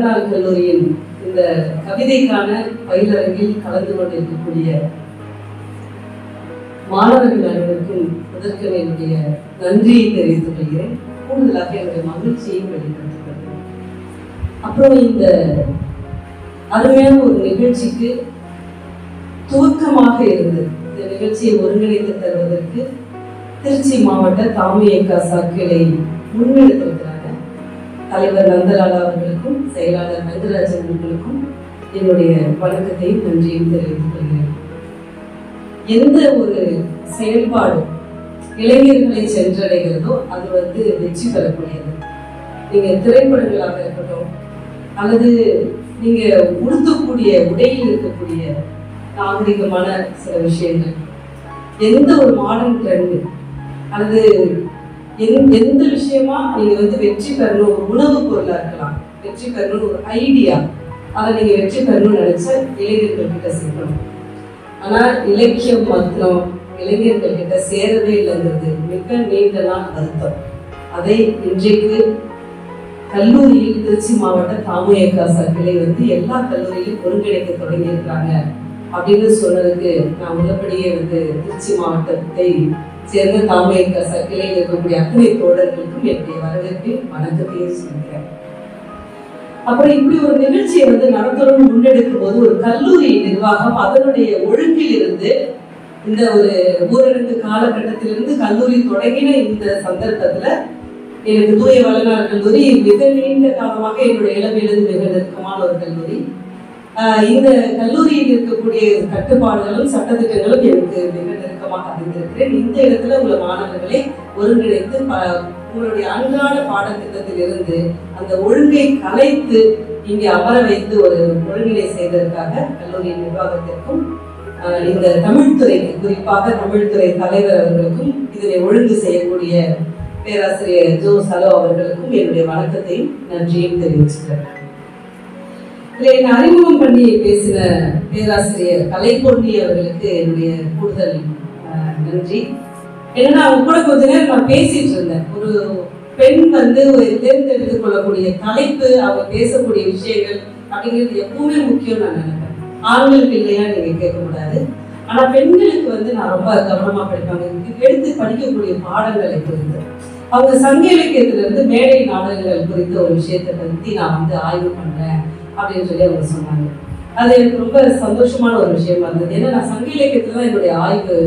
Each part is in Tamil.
வளநாள் கல்லூரியின் இந்த கவிதைக்கான பயிலரங்கில் கலந்து கொண்டிருக்கக்கூடிய மாணவர்கள் அனைவருக்கும் முதற்க என்னுடைய நன்றியை தெரிவித்துக் கொள்கிறேன். கூடுதலாக என்னுடைய மகிழ்ச்சியை வெளிப்படுத்திக் கொள்கிறேன். அப்புறம் இந்த அருமையான ஒரு நிகழ்ச்சிக்கு துவக்கமாக இருந்தது. இந்த நிகழ்ச்சியை ஒருங்கிணைத்து தருவதற்கு திருச்சி மாவட்ட தாமியக்கா கிளை முன்னெடுத்திருக்கிறாங்க. தலைவர் நந்தலாலா அவர்களுக்கும் செயலாளர் ரங்கராஜன் அவர்களுக்கும் என்னுடைய வணக்கத்தையும் நன்றியும் தெரிவித்துக் கொள்கிறேன். எந்த ஒரு செயல்பாடு இளைஞர்களை சென்றடைகிறதோ அது வெற்றி பெறக்கூடியது. நீங்க திரைப்படங்களாக இருக்கட்டும், அல்லது நீங்க உடுத்தக்கூடிய உடையில் இருக்கக்கூடிய நாகரிகமான சில விஷயங்கள், எந்த ஒரு மாடர்ன் ட்ரெண்ட் அல்லது எந்த விஷயமா நீங்க வெற்றி பெறணும், ஒரு உணவு பொருளா இருக்கலாம், வெற்றி பெறணும் ஒரு ஐடியா, அதை நீங்க வெற்றி பெறணும்னு நினைச்ச இளைஞர்கள் கிட்ட சேர்க்கணும். ஆனா இலக்கியம் மாத்திரம் இளைஞர்கள் கிட்ட சேரவே இல்லைங்கிறது மிக நீண்ட நாள் வருத்தம். அதை இன்றைக்கு கல்லூரியில் திருச்சி மாவட்ட தாமியக்கா கிளை எல்லா கல்லூரியிலும் ஒருங்கிணைக்க தொடங்கி இருக்கிறாங்க அப்படின்னு சொன்னதுக்கு நான் உள்ளபடியே திருச்சி மாவட்டத்தை சேர்ந்த தாமியக்கா கிளையில் இருக்கக்கூடிய அத்தனை தோழர்களுக்கும் என்னுடைய வரவேற்பையும் வணக்கத்தையும் சொல்கிறேன். அப்புறம் இப்படி ஒரு நிகழ்ச்சியை நடத்தணும்னு முன்னெடுக்கும் போது ஒரு கல்லூரி நிர்வாகம் அதனுடைய ஒழுங்கில் இருந்து இந்த ஒரு ஊரடங்கு காலகட்டத்திலிருந்து கல்லூரி தொடங்கின இந்த சந்தர்ப்பத்துல எனக்கு தூய வளநாள் கல்லூரி மிக நீண்ட காலமாக என்னுடைய இளமையிலிருந்து மிக நெருக்கமான ஒரு கல்லூரி. இந்த கல்லூரியில் இருக்கக்கூடிய கட்டுப்பாடுகளும் சட்டத்திட்டங்களும் எனக்கு மிக நெருக்கமாக அறிந்திருக்கிறேன். இந்த இடத்துல உள்ள மாணவர்களை ஒருங்கிணைத்து உங்களுடைய அன்றாட பாடத்திட்டத்தில் இருந்து அந்த ஒழுங்கை கலைத்து இங்கே அமர வைத்து ஒரு ஒழுங்கினை செய்ததற்காக கல்லூரி நிர்வாகத்திற்கும் இந்த தமிழ்துறைக்கு, குறிப்பாக தமிழ்துறை தலைவர் அவர்களுக்கும், இதனை ஒழுங்கு செய்யக்கூடிய பேராசிரியர் ஜோ சலோ அவர்களுக்கும் என்னுடைய வணக்கத்தையும் நன்றியும் தெரிவிச்சுக்கிறேன். என்னை அறிமுகம் பண்ணி பேசின பேராசிரியர் கலைப்பொன்னி அவர்களுக்கு என்னுடைய கூடுதல் நன்றி. ஏன்னா அவங்க கூட கொஞ்ச நேரம் நான் பேசிட்டு இருந்தேன். ஒரு பெண் தேர்ந்தெடுத்துக் கொள்ளக்கூடிய தலைப்பு, அவங்க பேசக்கூடிய விஷயங்கள் அப்படிங்கிறது எப்பவுமே முக்கியம் நான் நினைப்பேன். ஆண்களுக்கு இல்லையா நீங்க கேட்கக்கூடாது, ஆனா பெண்களுக்கு நான் ரொம்ப கவனமா படிப்பாங்க. எடுத்து படிக்கக்கூடிய பாடங்களை குறித்து அவங்க சங்க இலக்கியத்திலிருந்து மேடை நாடகங்கள் குறித்த ஒரு விஷயத்தை பற்றி நான் ஆய்வு பண்றேன் அப்படின்னு சொல்லி அவங்க சொன்னாங்க. அது எனக்கு ரொம்ப சந்தோஷமான ஒரு விஷயமா இருந்தது. ஏன்னா நான் சங்க இலக்கியத்துல தான் என்னுடைய ஆய்வு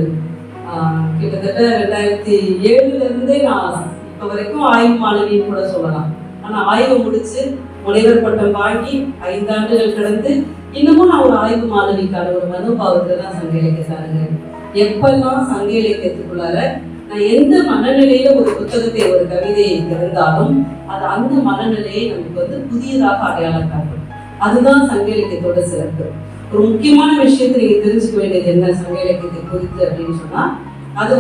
கிட்டத்தட்ட 2007 இருந்தே நான் இப்ப வரைக்கும் ஆய்வு மாணவின்னு கூட சொல்லலாம். ஆனா ஆய்வு முடிச்சு முனைவர் பட்டம் வாங்கி 5 ஆண்டுகள் கடந்து இன்னமும் நான் ஒரு ஆய்வு மாணவிக்கான ஒரு மனோபாவத்துல தான் சங்க இலக்கியத்தாருங்க. எப்பெல்லாம் சங்க இலக்கியத்துக்குள்ளார நான் எந்த மனநிலையில ஒரு புத்தகத்தை, ஒரு கவிதையை திறந்தாலும் அது அந்த மனநிலையை நமக்கு புதியதாக அடையாளம் காட்டும். அதுதான் சங்க இலக்கியத்தோட சிறப்பு. ஒரு முக்கியமான விஷயத்தை நீங்க தெரிஞ்சுக்க வேண்டியது என்ன சங்க இலக்கியத்தை குறித்து அப்படின்னு சொன்னா, அது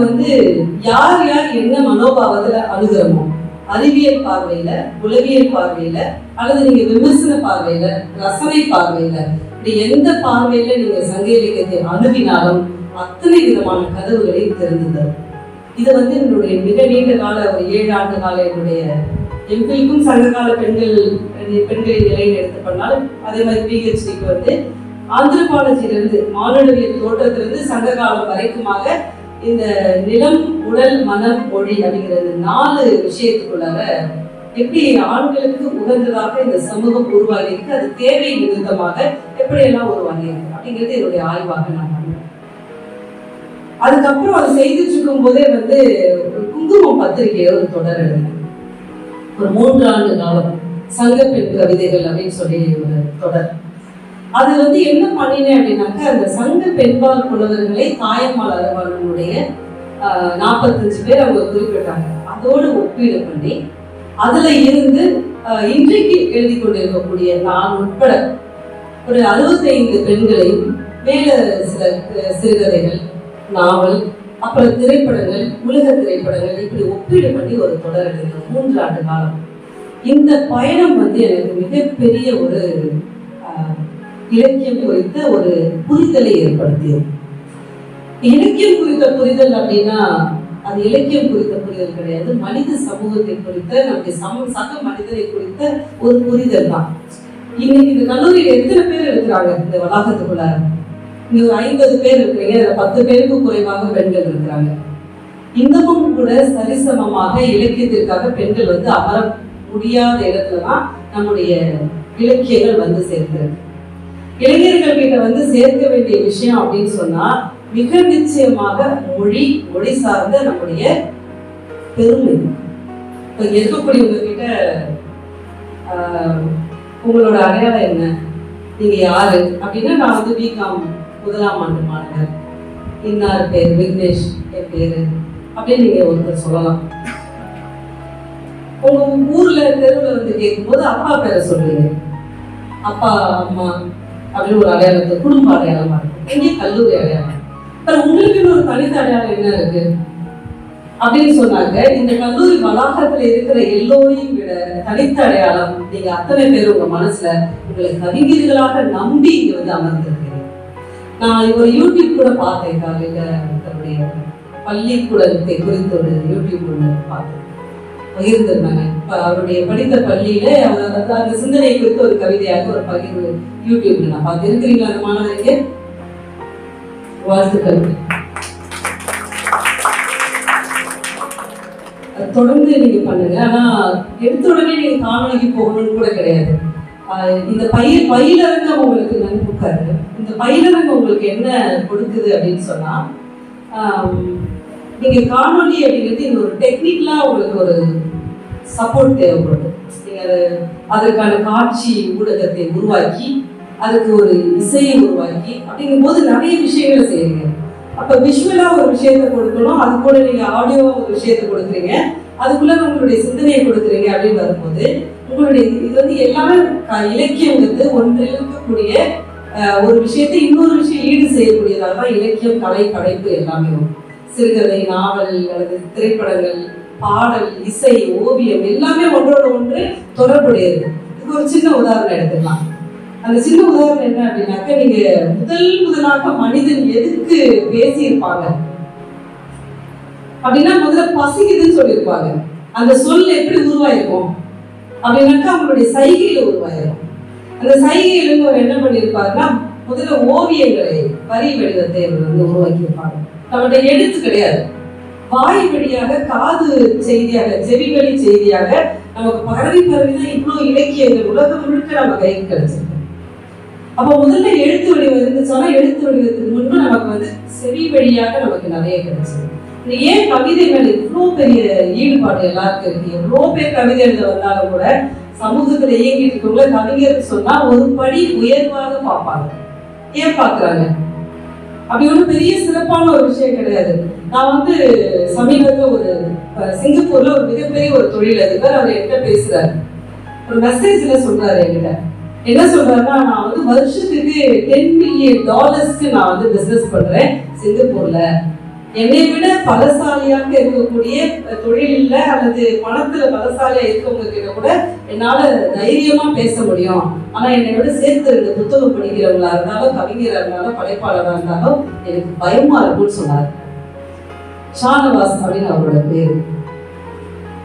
யார் யார் என்ன மனோபாவத்துல அணுகிறோமோ, அறிவியல் பார்வையில, உளவியல் பார்வையில, அல்லது நீங்க விமர்சன பார்வையில, ரசனை பார்வையில, இப்படி எந்த பார்வையில நீங்க சங்க இலக்கியத்தை அணுகினாலும் அத்தனை விதமான கதவுகளையும் திறந்துதல். இதை என்னுடைய மிக நீண்ட கால ஒரு 7 ஆண்டு கால என்னுடைய எம்பிக்கும் சங்ககால பெண்களின் நிலையில் எடுத்து பண்ணாலும், அதே மாதிரி பிஹெச்டிக்கு ஆந்திரபாலஜியிலிருந்து மானுடவியல் தோற்றத்திலிருந்து சங்க காலம் வரைக்குமாக இந்த நிலம், உடல், மனம், மொழி அப்படிங்கிறது 4 விஷயத்துக்குள்ளார எப்படி ஆண்களுக்கு உகந்ததாக இந்த சமூகம் உருவாகி இருக்கு, அது தேவை நிமித்தமாக எப்படியெல்லாம் உருவாகி இருக்கு அப்படிங்கிறது என்னுடைய ஆய்வாக நான் பண்ணுவேன். அதுக்கப்புறம் அதை செய்துட்டு இருக்கும் போதே ஒரு குங்குமம் பத்திரிகையை ஒரு தொடர் எழுதினேன். ஒரு 3 ஆண்டு காலம் சங்க பெண் கவிதைகள் அப்படின்னு சொல்லி ஒரு தொடர். அது என்ன பண்ணினேன் அப்படின்னாக்க, அந்த சங்க பெண்பால் புலவர்களை தாயம்மாள் அரவாளனுடைய 45 பேர் அவங்க குறிப்பிட்டாங்க. அதோடு ஒப்பீடு பண்ணி அதுல இருந்து இன்றைக்கு எழுதி கொண்டிருக்கக்கூடிய நான் உட்பட ஒரு 65 பெண்களையும், மேல சில சிறுகதைகள், நாவல், அப்புறம் திரைப்படங்கள், உலக திரைப்படங்கள், இப்படி ஒப்பீடு பண்ணி ஒரு தொடர் எழுதினேன் 3 ஆண்டு காலம். இந்த பயணம் எனக்கு மிகப்பெரிய ஒரு இலக்கியம் குறித்த ஒரு புரிதலை ஏற்படுத்தியது. இலக்கியம் குறித்த புரிதல் அப்படின்னா அது இலக்கியம் குறித்த புரிதல் கிடையாது, மனித சமூகத்தை குறித்த, நம்முடைய சக மனிதரை குறித்த ஒரு புரிதல் தான். இன்னைக்கு இந்த கல்லூரியில எத்தனை பேர் இருக்கிறாங்க இந்த வளாகத்துக்குள்ள? இங்க ஒரு 50 பேர் இருக்கிறீங்க, அதுல 10 பேருக்கும் குறைவாக பெண்கள் இருக்கிறாங்க. இன்னமும் கூட சரிசமமாக இலக்கியத்திற்காக பெண்கள் வந்து அமர முடியாத இடத்துலதான் நம்முடைய இலக்கியங்கள் வந்து சேர்க்கிறது. இளைஞர்கள் கிட்ட வந்து சேர்க்க வேண்டிய விஷயம் அப்படின்னு சொன்னா மிக நிச்சயமாக மொழி சார்ந்த நம்முடைய பெருமை. இப்ப இருக்கக்கூடியவங்க கிட்ட உங்களோட அடையாளம் என்ன, நீங்க யாரு அப்படின்னா, நான் வந்து பிகாம் 1ஆம் ஆண்டு மாணவர், இன்னார் பேர் விக்னேஷ் என் பேரு அப்படின்னு நீங்க ஒருத்தர் சொல்லலாம். உங்க ஊர்ல தெருவில் வந்து கேட்கும்போது அப்பா பேரை சொல்றீங்க, அப்பா அம்மா அப்படின்னு ஒரு அடையாளத்தை குடும்ப அடையாளமா இருக்கும். எங்கே கல்லூரி அடையாளம். உங்களுக்கு ஒரு தனித்த அடையாளம் என்ன இருக்கு அப்படின்னு சொன்னாங்க. இந்த கல்லூரி வளாகத்துல இருக்கிற எல்லோரையும் விட தனித்த அடையாளம் நீங்க அத்தனை பேர் உங்க மனசுல உங்களை கவிஞர்களாக நம்பி இங்க வந்து அமர்ந்திருக்கீங்க. நான் ஒரு யூடியூப் கூட பார்த்தேன், காலையில தன்னுடைய பள்ளிக்கூடத்தை குறித்து ஒரு யூடியூப் ஒன்று பார்த்தேன், பகிர்ந்திருந்தாங்க. அவருடைய படித்த பள்ளியில அந்த சிந்தனை குறித்து ஒரு கவிதையாக ஒரு பகிர்வு யூடியூப்ல நான் பார்த்து. இருக்கிறீங்களா அந்த மாணவருக்கு? வாழ்த்துக்கள். தொடர்ந்து நீங்க பண்ணுங்க. ஆனா எடுத்த உடனே நீங்க காணொலிக்கு போகணும்னு கூட கிடையாது. இந்த பயிலரங்கம் உங்களுக்கு நன்மைக்காரு. இந்த பயிலரங்கம் உங்களுக்கு என்ன கொடுக்குது அப்படின்னு சொன்னா, நீங்க காணொலி அப்படிங்கிறது இந்த ஒரு டெக்னிக்கலா உங்களுக்கு ஒரு சப்போர்ட் தேவைப்படும். நீங்க அதற்கான காட்சி ஊடகத்தை உருவாக்கி அதுக்கு ஒரு இசையை உருவாக்கி அப்படிங்கும் போது நிறைய விஷயங்களை செய்யுங்க. அப்ப விஷுவலா ஒரு விஷயத்தை கொடுக்கணும், அது கூட நீங்க ஆடியோவா ஒரு விஷயத்தை கொடுக்குறீங்க, அதுக்குள்ள உங்களுடைய சிந்தனையை கொடுக்குறீங்க அப்படின்னு வரும்போது உங்களுடைய இது வந்து எல்லாமே இலக்கியங்கிறது ஒன்றில் இருக்கக்கூடிய ஒரு விஷயத்தை இன்னொரு விஷயம் ஈடு செய்யக்கூடியதாக தான் இலக்கியம், கலை, படைப்பு எல்லாமே வரும். சிறுகதை, நாவல் அல்லது திரைப்படங்கள், பாடல், இசை, ஓவியம் எல்லாமே ஒன்றோட ஒன்று தொடர்புடையது. இதுக்கு ஒரு சின்ன உதாரணம் எடுத்துக்கலாம். அந்த சின்ன உதாரணம் என்ன அப்படின்னாக்க, நீங்க முதலாக மனிதன் எதுக்கு பேசியிருப்பாங்க அப்படின்னா முதல்ல பசிக்குதுன்னு சொல்லியிருப்பாங்க. அந்த சொல் எப்படி உருவாயிருக்கும் அப்படின்னாக்கா அவங்களுடைய சைகையில உருவாயிருக்கும். அந்த சைகையில அவர் என்ன பண்ணியிருப்பாருன்னா முதல்ல ஓவியங்களை வரி வடிவத்தை அவர் வந்து உருவாக்கியிருப்பாங்க. நம்மகிட்ட எழுத்து கிடையாது, வாய் வழியாக காது செய்தியாக செவி வழி செய்தியாக நமக்கு பரவி தான் இவ்வளவு இலக்கியங்கள் உலகம் முழுக்க நம்ம கைக்கு கிடைச்சிருக்கு. அப்ப முதல்ல எழுத்து வடிவம் இருந்துச்சுன்னா எழுத்து வடிவத்துக்கு முன்பு நமக்கு வந்து செவி வழியாக நமக்கு நிறைய கிடைச்சிருக்கு. ஏன் கவிதை மேல இவ்வளவு பெரிய ஈடுபாடு எல்லாருக்கும் இருக்கு? எவ்வளவு பேர் கவிதை எழுத வந்தாலும் கூட சமூகத்துல இயங்கிட்டு இருக்கவங்கள கவிஞர் சொன்னா ஒரு படி உயர்வாக பார்ப்பாங்க. ஏன் பாக்குறாங்க? அப்படி ஒன்றும் பெரிய சிறப்பான ஒரு விஷயம் கிடையாது. நான் வந்து சமீபத்தில் ஒரு சிங்கப்பூர்ல ஒரு மிகப்பெரிய ஒரு தொழிலதிபர் அவர் என்கிட்ட பேசுறாரு. ஒரு மெசேஜ்ல சொல்றாரு என்கிட்ட. என்ன சொல்றாருன்னா, நான் வந்து வருஷத்துக்கு $10 மில்லியன் நான் வந்து பிசினஸ் பண்றேன் சிங்கப்பூர்ல. என்னை விட பலசாலியாக இருக்கக்கூடிய தொழிலில் அல்லது பணத்துல பலசாலியா இருக்கவங்க கிட்ட கூட என்னால தைரியமா பேச முடியும். ஆனா என்னை விட சேர்த்து 2 புத்தகம் படிக்கிறவங்களா இருந்தாலும், கவிஞரா இருந்தாலும், படைப்பாளராக இருந்தாலும் எனக்கு பயமா இருக்கும்னு சொன்னார். ஷானவாஸ் அப்படின்னு அவரோட பேரு.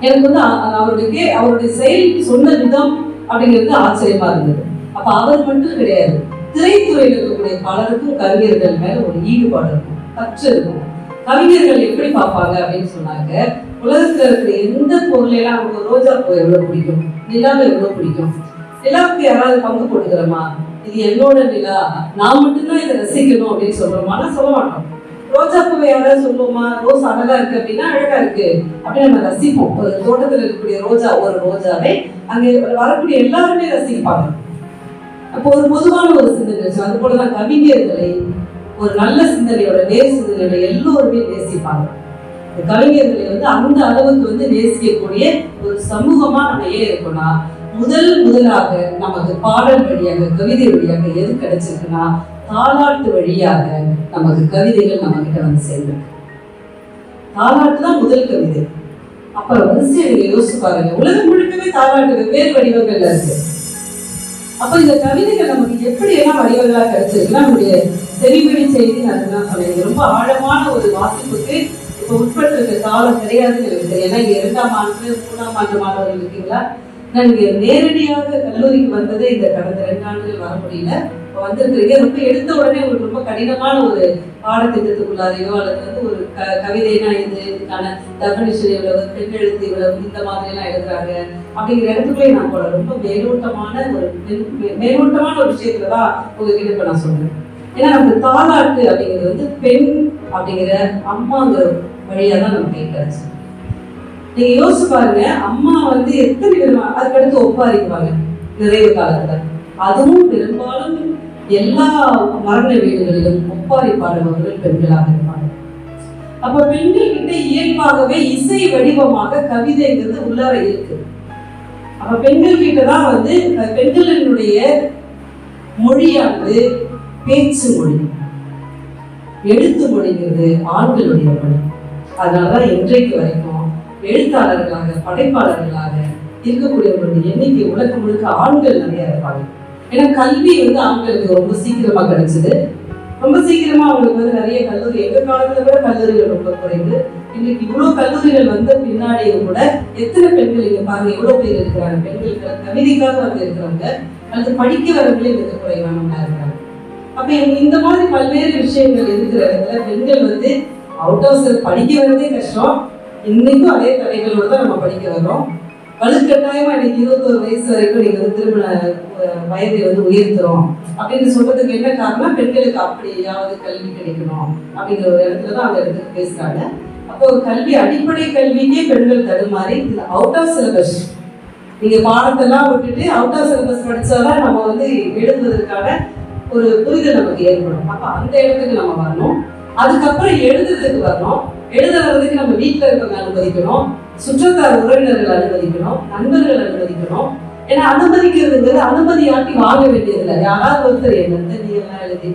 எனக்கு வந்து அவருடைய செயல் சொன்ன விதம் அப்படிங்கிறது ஆச்சரியமா இருந்தது. அப்ப அவர் மட்டும் கிடையாது, திரைத்துறையில் இருக்கக்கூடிய பலருக்கும் கவிஞர்கள் மேல ஒரு ஈடுபாடு இருக்கும், பற்று இருக்கும். கவிஞர்கள் எப்படி பார்ப்பாங்க அப்படின்னு சொன்னாங்க, உலகத்துல இருக்கிற எந்த பொருளையெல்லாம் நமக்கு ரோஜா பூ எவ்வளவு பிடிக்கும், நிலாவை எவ்வளவு பிடிக்கும், நிலாவுக்கு யாராவது பங்கு போட்டுக்கிறோமா, இது என்னோட நிலா, நான் மட்டும்தான் இதை ரசிக்கணும் அப்படின்னு சொல்றோமா? சொல்ல மாட்டோம். ரோஜா பூவை யாராவது சொல்லுவோமா? ரோஸ் அழகா இருக்கு அப்படின்னா அழகா இருக்கு அப்படின்னு நம்ம ரசிப்போம். ஒரு தோட்டத்தில் இருக்கக்கூடிய ரோஜா, ஒரு ரோஜாவை அங்கே வரக்கூடிய எல்லாருமே ரசிப்பாங்க. அப்போ ஒரு பொதுவான ஒரு சிந்தனை. அது போலதான் கவிஞர்களை ஒரு நல்ல சிந்தனையோட நேர் சிந்தனையோட எல்லோருமே நேசிப்பாங்க. கவிஞர்களை வந்து அந்த அளவுக்கு வந்து நேசிக்கக்கூடிய ஒரு சமூகமா நம்ம ஏன் இருக்கோம்னா, முதலாக நமக்கு பாடல் வழியாக, கவிதை வழியாக எது கிடைச்சிருக்குன்னா, தாலாட்டு வழியாக நமக்கு கவிதைகள் நம்ம கிட்ட வந்து சேர்ந்திருக்கு. தாலாட்டு தான் முதல் கவிதை. அப்புறம் வரிசையை நீங்க யோசிச்சு பாருங்க, உலகம் முழுக்கவே தாலாட்டு வெவ்வேறு வடிவங்கள்ல இருக்கு. அப்ப இந்த கவிதைகள் நமக்கு எப்படி எல்லாம் வடிவங்களா கிடைச்சிருக்குன்னா, நம்முடைய செவிவழி செய்தி அதுதான் சொன்னீங்க. ரொம்ப ஆழமான ஒரு வாசிப்புக்கு இப்ப உட்பட்டு இருக்க காலம் கிடையாதுன்னு எனக்கு தெரியும். ஏன்னா 2ஆம் ஆண்டு 3ஆம் ஆண்டு மாணவர்கள் இருக்கீங்களா, நீங்க நேரடியாக கல்லூரிக்கு வந்ததே இந்த கடந்த 2 ஆண்டுகள் வர முடியல. இப்போ வந்திருக்கிறீங்க. ரொம்ப எடுத்த உடனே உங்களுக்கு ரொம்ப கடினமான ஒரு பாடத்திட்டத்துக்குள்ளாரையோ அல்லது வந்து ஒரு கவிதைனா இதுக்கான டெஃபினிஷன் எவ்வளவு, பெண் எழுத்து இவ்வளவு, இந்த மாதிரி எல்லாம் எழுதுறாங்க அப்படிங்கிற இடத்துக்குள்ளே நான் போல ரொம்ப மேலோட்டமான ஒரு விஷயத்துலதான் உங்ககிட்ட இப்ப நான் சொல்றேன். ஏன்னா நமக்கு தாலாட்டு அப்படிங்கிறது வந்து பெண் அப்படிங்கிற அம்மாங்கிற வழியா தான் நமக்கு கிடைச்சு. நீங்க யோசிச்சு பாருங்க, அம்மா வந்து எத்தனை விதமா அதுக்கடுத்து ஒப்பாரிக்குவாங்க நிறைவு காலத்துல. அதுவும் பெரும்பாலும் எல்லா மரண வீடுகளிலும் ஒப்பாரி பாடுபவர்கள் பெண்களாக இருப்பாங்க. அப்ப பெண்கள் கிட்ட இயல்பாகவே இசை வடிவமாக கவிதைங்கிறது உள்ளார இருக்கு. அப்ப பெண்கள் கிட்டதான் வந்து பெண்களினுடைய மொழியானது பேச்சு மொழி, எழுத்து மொழிங்கிறது ஆண்களுடைய மொழி. அதனாலதான் இன்றைக்கு வரைக்கும் எழுத்தாளர்களாக படைப்பாளர்களாக இருக்கக்கூடியவர்களுடைய எண்ணிக்கை உலகம் முழுக்க ஆண்கள் நிறைய இருப்பாங்க. ஏன்னா கல்வி வந்து ஆண்களுக்கு ரொம்ப சீக்கிரமா கிடைச்சது. ரொம்ப சீக்கிரமா அவங்களுக்கு வந்து நிறைய கல்லூரி, எங்க காலத்துல கூட கல்லூரிகள் ரொம்ப குறைவு. இன்னைக்கு இவ்வளவு கல்லூரிகள் வந்த பின்னாடியும் கூட எத்தனை பெண்கள் இங்க பாருங்க, எவ்வளவு பேர் இருக்கிறாங்க. பெண்கள் கவிதைக்காக வந்து இருக்கிறவங்க அல்லது படிக்க வரவங்களே மிக குறைவானவங்களா இருக்காங்க. அப்ப இந்த மாதிரி பல்வேறு விஷயங்கள் இருக்கிற இடத்துல பெண்கள் வந்து அவுட் ஆஃப் செல்ஃப் படிக்க வரதே கஷ்டம். இன்னைக்கும் அதே தடைகளோட தான் நம்ம படிக்க வர்றோம். வலுக்கட்டாயமா இன்னைக்கு 21 வயசு வரைக்கும் நீங்க வந்து திருமண வயதை வந்து உயர்த்துறோம் அப்படின்னு சொல்றதுக்கு என்ன காரணம், பெண்களுக்கு அப்படியாவது கல்வி கிடைக்கணும் அப்படிங்கிற ஒரு இடத்துலதான் அந்த இடத்துக்கு பேசுறாங்க. அப்போ கல்வி, அடிப்படை கல்விக்கே பெண்கள் தடுமாறி அவுட் ஆஃப் சிலபஸ், நீங்க பாடத்தெல்லாம் விட்டுட்டு அவுட் ஆஃப் சிலபஸ் படிச்சாதான் நம்ம வந்து எழுதுவதற்கான ஒரு புரிதல் நமக்கு ஏற்படும். அப்ப அந்த இடத்துக்கு நம்ம வரணும். அதுக்கப்புறம் எழுதுறதுக்கு வரணும். எழுத வர்றதுக்கு நம்ம வீட்டுல இருக்கவங்க அனுமதிக்கணும், சுற்றத்தார் உறவினர்கள் அனுமதிக்கணும், நண்பர்கள் அனுமதிக்கணும். ஏன்னா அனுமதிக்கிறதுங்கிறது அனுமதி ஆட்டி வாங்க வேண்டியதில்லை. யாராவது ஒருத்தர் என்னத்த நீ எல்லாம் எழுதி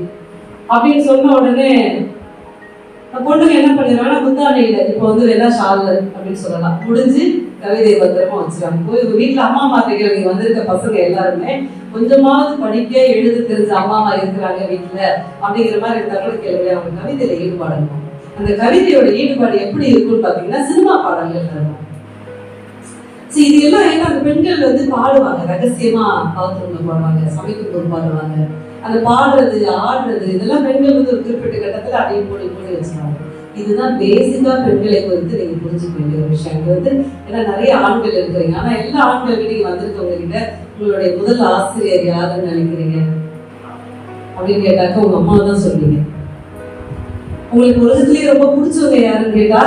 அப்படின்னு சொன்ன உடனே பொண்ணுங்க என்ன பண்ணிடுறாங்கன்னா முந்தானையில இப்போ வந்து வேணா ஷால் அப்படின்னு சொல்லலாம் முடிஞ்சு கவிதை பத்திரமா வச்சுருவாங்க. போய் வீட்டுல அம்மா மாத்திரிகள் நீங்க வந்திருக்க பசங்க எல்லாருமே கொஞ்சமாவது படிக்க எழுத தெரிஞ்ச அம்மாவா இருக்கிறாங்க வீட்டுல அப்படிங்கிற மாதிரி இருந்தா கூட கேள்வி அவங்க கவிதையில ஈடுபாடு இருக்கும். அந்த கவிதையோட ஈடுபாடு எப்படி இருக்குன்னு பாத்தீங்கன்னா சினிமா பாடல்கள் இருக்கும். இது எல்லாம் ஏன்னா அந்த பெண்கள் வந்து பாடுவாங்க, ரகசியமா பாத்ரூம்ல பாடுவாங்க, சமைக்கும் போது பாடுவாங்க. அந்த பாடுறது ஆடுறது இதெல்லாம் பெண்கள் வந்து ஒரு குறிப்பிட்ட கட்டத்துல அப்படியே போடி போடி வச்சுருவாங்க. இதுதான் பேசிக்கா பெண்களை குறித்து நீங்க புரிஞ்சுக்க வேண்டிய ஒரு விஷயம். வந்து ஏன்னா நிறைய ஆண்கள் இருக்கிறீங்க, ஆனா எல்லா ஆண்களுக்கு நீங்க வந்திருக்கவங்க கிட்ட உங்களுடைய முதல் ஆசிரியர் யாருன்னு நினைக்கிறீங்க அப்படின்னு கேட்டாக்க உங்க அம்மா தான் சொல்லுவீங்க. உங்களுக்கு உலகத்திலேயே ரொம்ப பிடிச்சவங்க யாருன்னு கேட்டா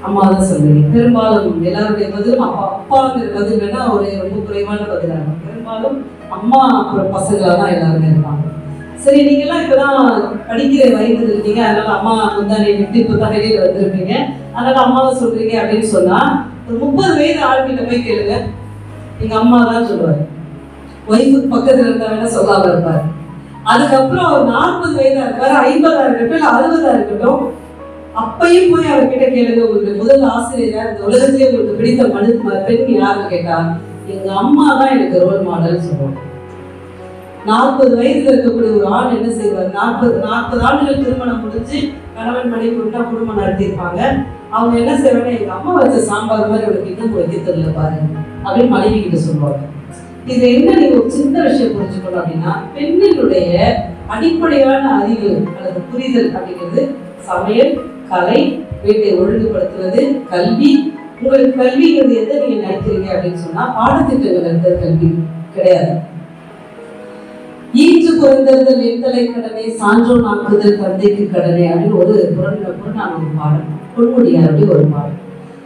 அம்மா தான் சொல்லுவீங்க. பெரும்பாலும் எல்லாருடைய பதிலும் அப்பா. அப்பாங்கிற பதில் வேணா ஒரு ரொம்ப குறைவான பதிலாக, பெரும்பாலும் அம்மா அப்புறம் பசங்களா தான் எல்லாருமே இருப்பாங்க. சரி, நீங்க எல்லாம் இப்பதான் படிக்கிற வயது இருக்கீங்க, அதனால அம்மா முந்தானை விட்டு இப்பதான் வெளியில வந்திருப்பீங்க, அதனால அம்மாவை சொல்றீங்க அப்படின்னு சொன்னா ஒரு 30 வயது ஆள்கிட்ட போய் கேளுங்க, எங்க அம்மா தான் சொல்லுவாரு. ஒய்ஃபுக்கு பக்கத்துல இருந்தா வேணா சொல்லாம இருப்பாரு. அதுக்கப்புறம் ஒரு 40 வயதா இருப்பாரு, 50ஆ இருக்கட்டும் இல்ல 60ஆ இருக்கட்டும், அப்பையும் போய் அவர்கிட்ட கேளுங்க, உங்களுக்கு முதல் ஆசிரியரா இந்த உலகத்திலே உங்களுக்கு பிடித்த பெண் யாருன்னு கேட்டா எங்க அம்மா தான் எனக்கு ரோல் மாடல் சொல்லுவாங்க. 40 வயதுல இருக்கக்கூடிய ஒரு ஆண் என்ன செய்வார், 40 ஆண்டுகள் திருமணம் முடிஞ்சு கணவன் மனைவி விட்டா குடும்பம் நடத்திருப்பாங்க. அவங்க என்ன செய்வாங்க, எங்க அம்மா வச்ச சாம்பார் மாதிரி உனக்கு இன்னும் வைக்க தெரியல பாரு அப்படின்னு மனைவி கிட்ட சொல்லுவாங்க. இது என்ன நீங்க ஒரு சின்ன விஷயம் புரிஞ்சுக்கணும் அப்படின்னா, பெண்ணினுடைய அடிப்படையான அறிவு அல்லது புரிதல் அப்படிங்கிறது சமையல், கலை, வீட்டை ஒழுங்குபடுத்துவது, கல்வி. உங்களுக்கு கல்விங்கிறது எதை நீங்க நினைக்கிறீங்க அப்படின்னு சொன்னா பாடத்திட்டங்கள் இருந்த கல்வி கிடையாது. ஈன்று குறைந்தறுதல் எத்தலை கடனை, சான்றோன் ஆக்குதல் தந்தைக்கு கடனை அப்படின்னு ஒரு புறநானூறு ஒரு பாடல், பொன்முடியாருடைய ஒரு பாடல்.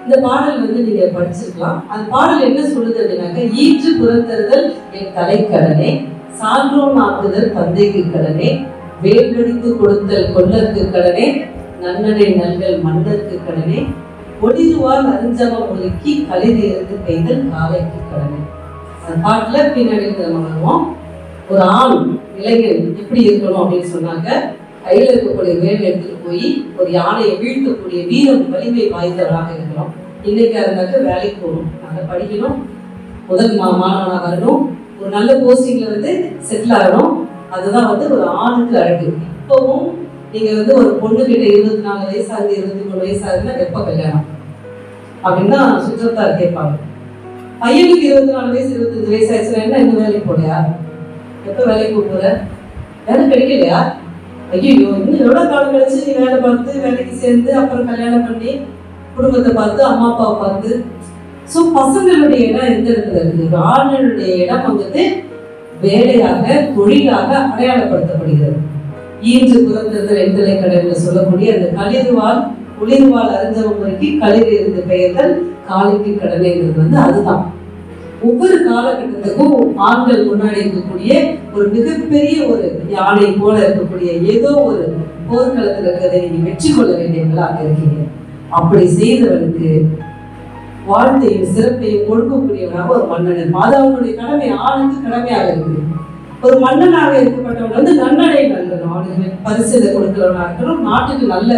இந்த பாடல் வந்து நீங்க படிச்சிருக்கலாம். அந்த பாடல் என்ன சொல்லுது அப்படின்னாக்க, ஈன்று புறந்தறுதல் என் தலைக்கடனே, சான்றோன் ஆக்குதல் தந்தைக்கு கடனே, வேல் வெடித்து கொடுத்தல் கொல்லருக்கு கடனே, நன்னனை நல்கல் மன்னருக்கு கடனே, ஒளிருவால் அருஞ்சமம் ஒழுக்கி களிர் இருந்து பெய்தல் காலைக்கு கடனே. அந்த பாட்டுல பின்னாடி நம்ம வருவோம். ஒரு ஆண் இளைஞன் எப்படி இருக்கணும் அப்படின்னு சொன்னாங்க, கையில இருக்கக்கூடிய வேல் எடுத்துட்டு போய் ஒரு யானையை வீழ்த்தக்கூடிய வீரம் வலிமை வாய்ந்தவராக இருக்கணும். இன்னைக்கு இருந்தாக்க வேலைக்கு போகணும், நல்லா படிக்கணும், முதல் மாணவனாக வரணும், ஒரு நல்ல போஸ்டிங்ல வந்து செட்டில் ஆகணும். அதுதான் வந்து ஒரு ஆணுக்கு அழகு. இப்பவும் நீங்க வந்து ஒரு பொண்ணு கிட்ட 24 வயசாகுது 23 வயசாகுதுன்னா எப்ப கல்யாணம் அப்படின்னு தான் சுற்றத்தார் கேட்பாங்க. பையனுக்கு 24 வயசு 25 வயசு ஆயிடுச்சுன்னா என்ன இன்னும் வேலைக்கு போலையா? எப்ப வேலைக்கு போற? வேலை கிடைக்கலையா? ஐயோ இன்னும் எவ்வளவு காலம் கழிச்சு நீ வேலை பார்த்து வேலைக்கு சேர்ந்து அப்புறம் கல்யாணம் பண்ணி குடும்பத்தை பார்த்து அம்மா அப்பாவை பார்த்து. ஸோ பசங்களுடைய இடம் எந்த இடத்துல இருக்கு? ஆண்களுடைய இடம் வந்துட்டு வேலையாக தொழிலாக அடையாளப்படுத்தப்படுகிறது. ஈன்று புறத்திருந்த வெண்தலை கடவுள் சொல்லக்கூடிய அந்த களிர்வாள் குளிர்வாள் அறிஞ்சவங்களுக்கு களிர் இருந்து பெயர்தல் காலைக்கு கடமைங்கிறது வந்து அதுதான். ஒவ்வொரு காலகட்டத்துக்கும் ஆண்கள் முன்னாடி இருக்கக்கூடிய ஒரு மிகப்பெரிய ஒரு யானை போல இருக்கக்கூடிய ஏதோ ஒரு போர்க்களத்தில் இருக்கிறதை நீங்க வெற்றி கொள்ள வேண்டியவர்களாக இருக்கீங்க. அப்படி செய்தவனுக்கு வாழ்த்தையும் சிறப்பையும் கொடுக்கக்கூடியவனாக ஒரு மன்னன். மாதாவுடைய கடமை ஆணுக்கு கடமையாக இருக்கு. ஒரு மன்னனாக இருக்கப்பட்டவன் வந்து நன்னடை நல்கணும், அவனுக்கு பரிசுகளை கொடுக்கிறவனாக இருக்கணும், நாட்டுக்கு நல்ல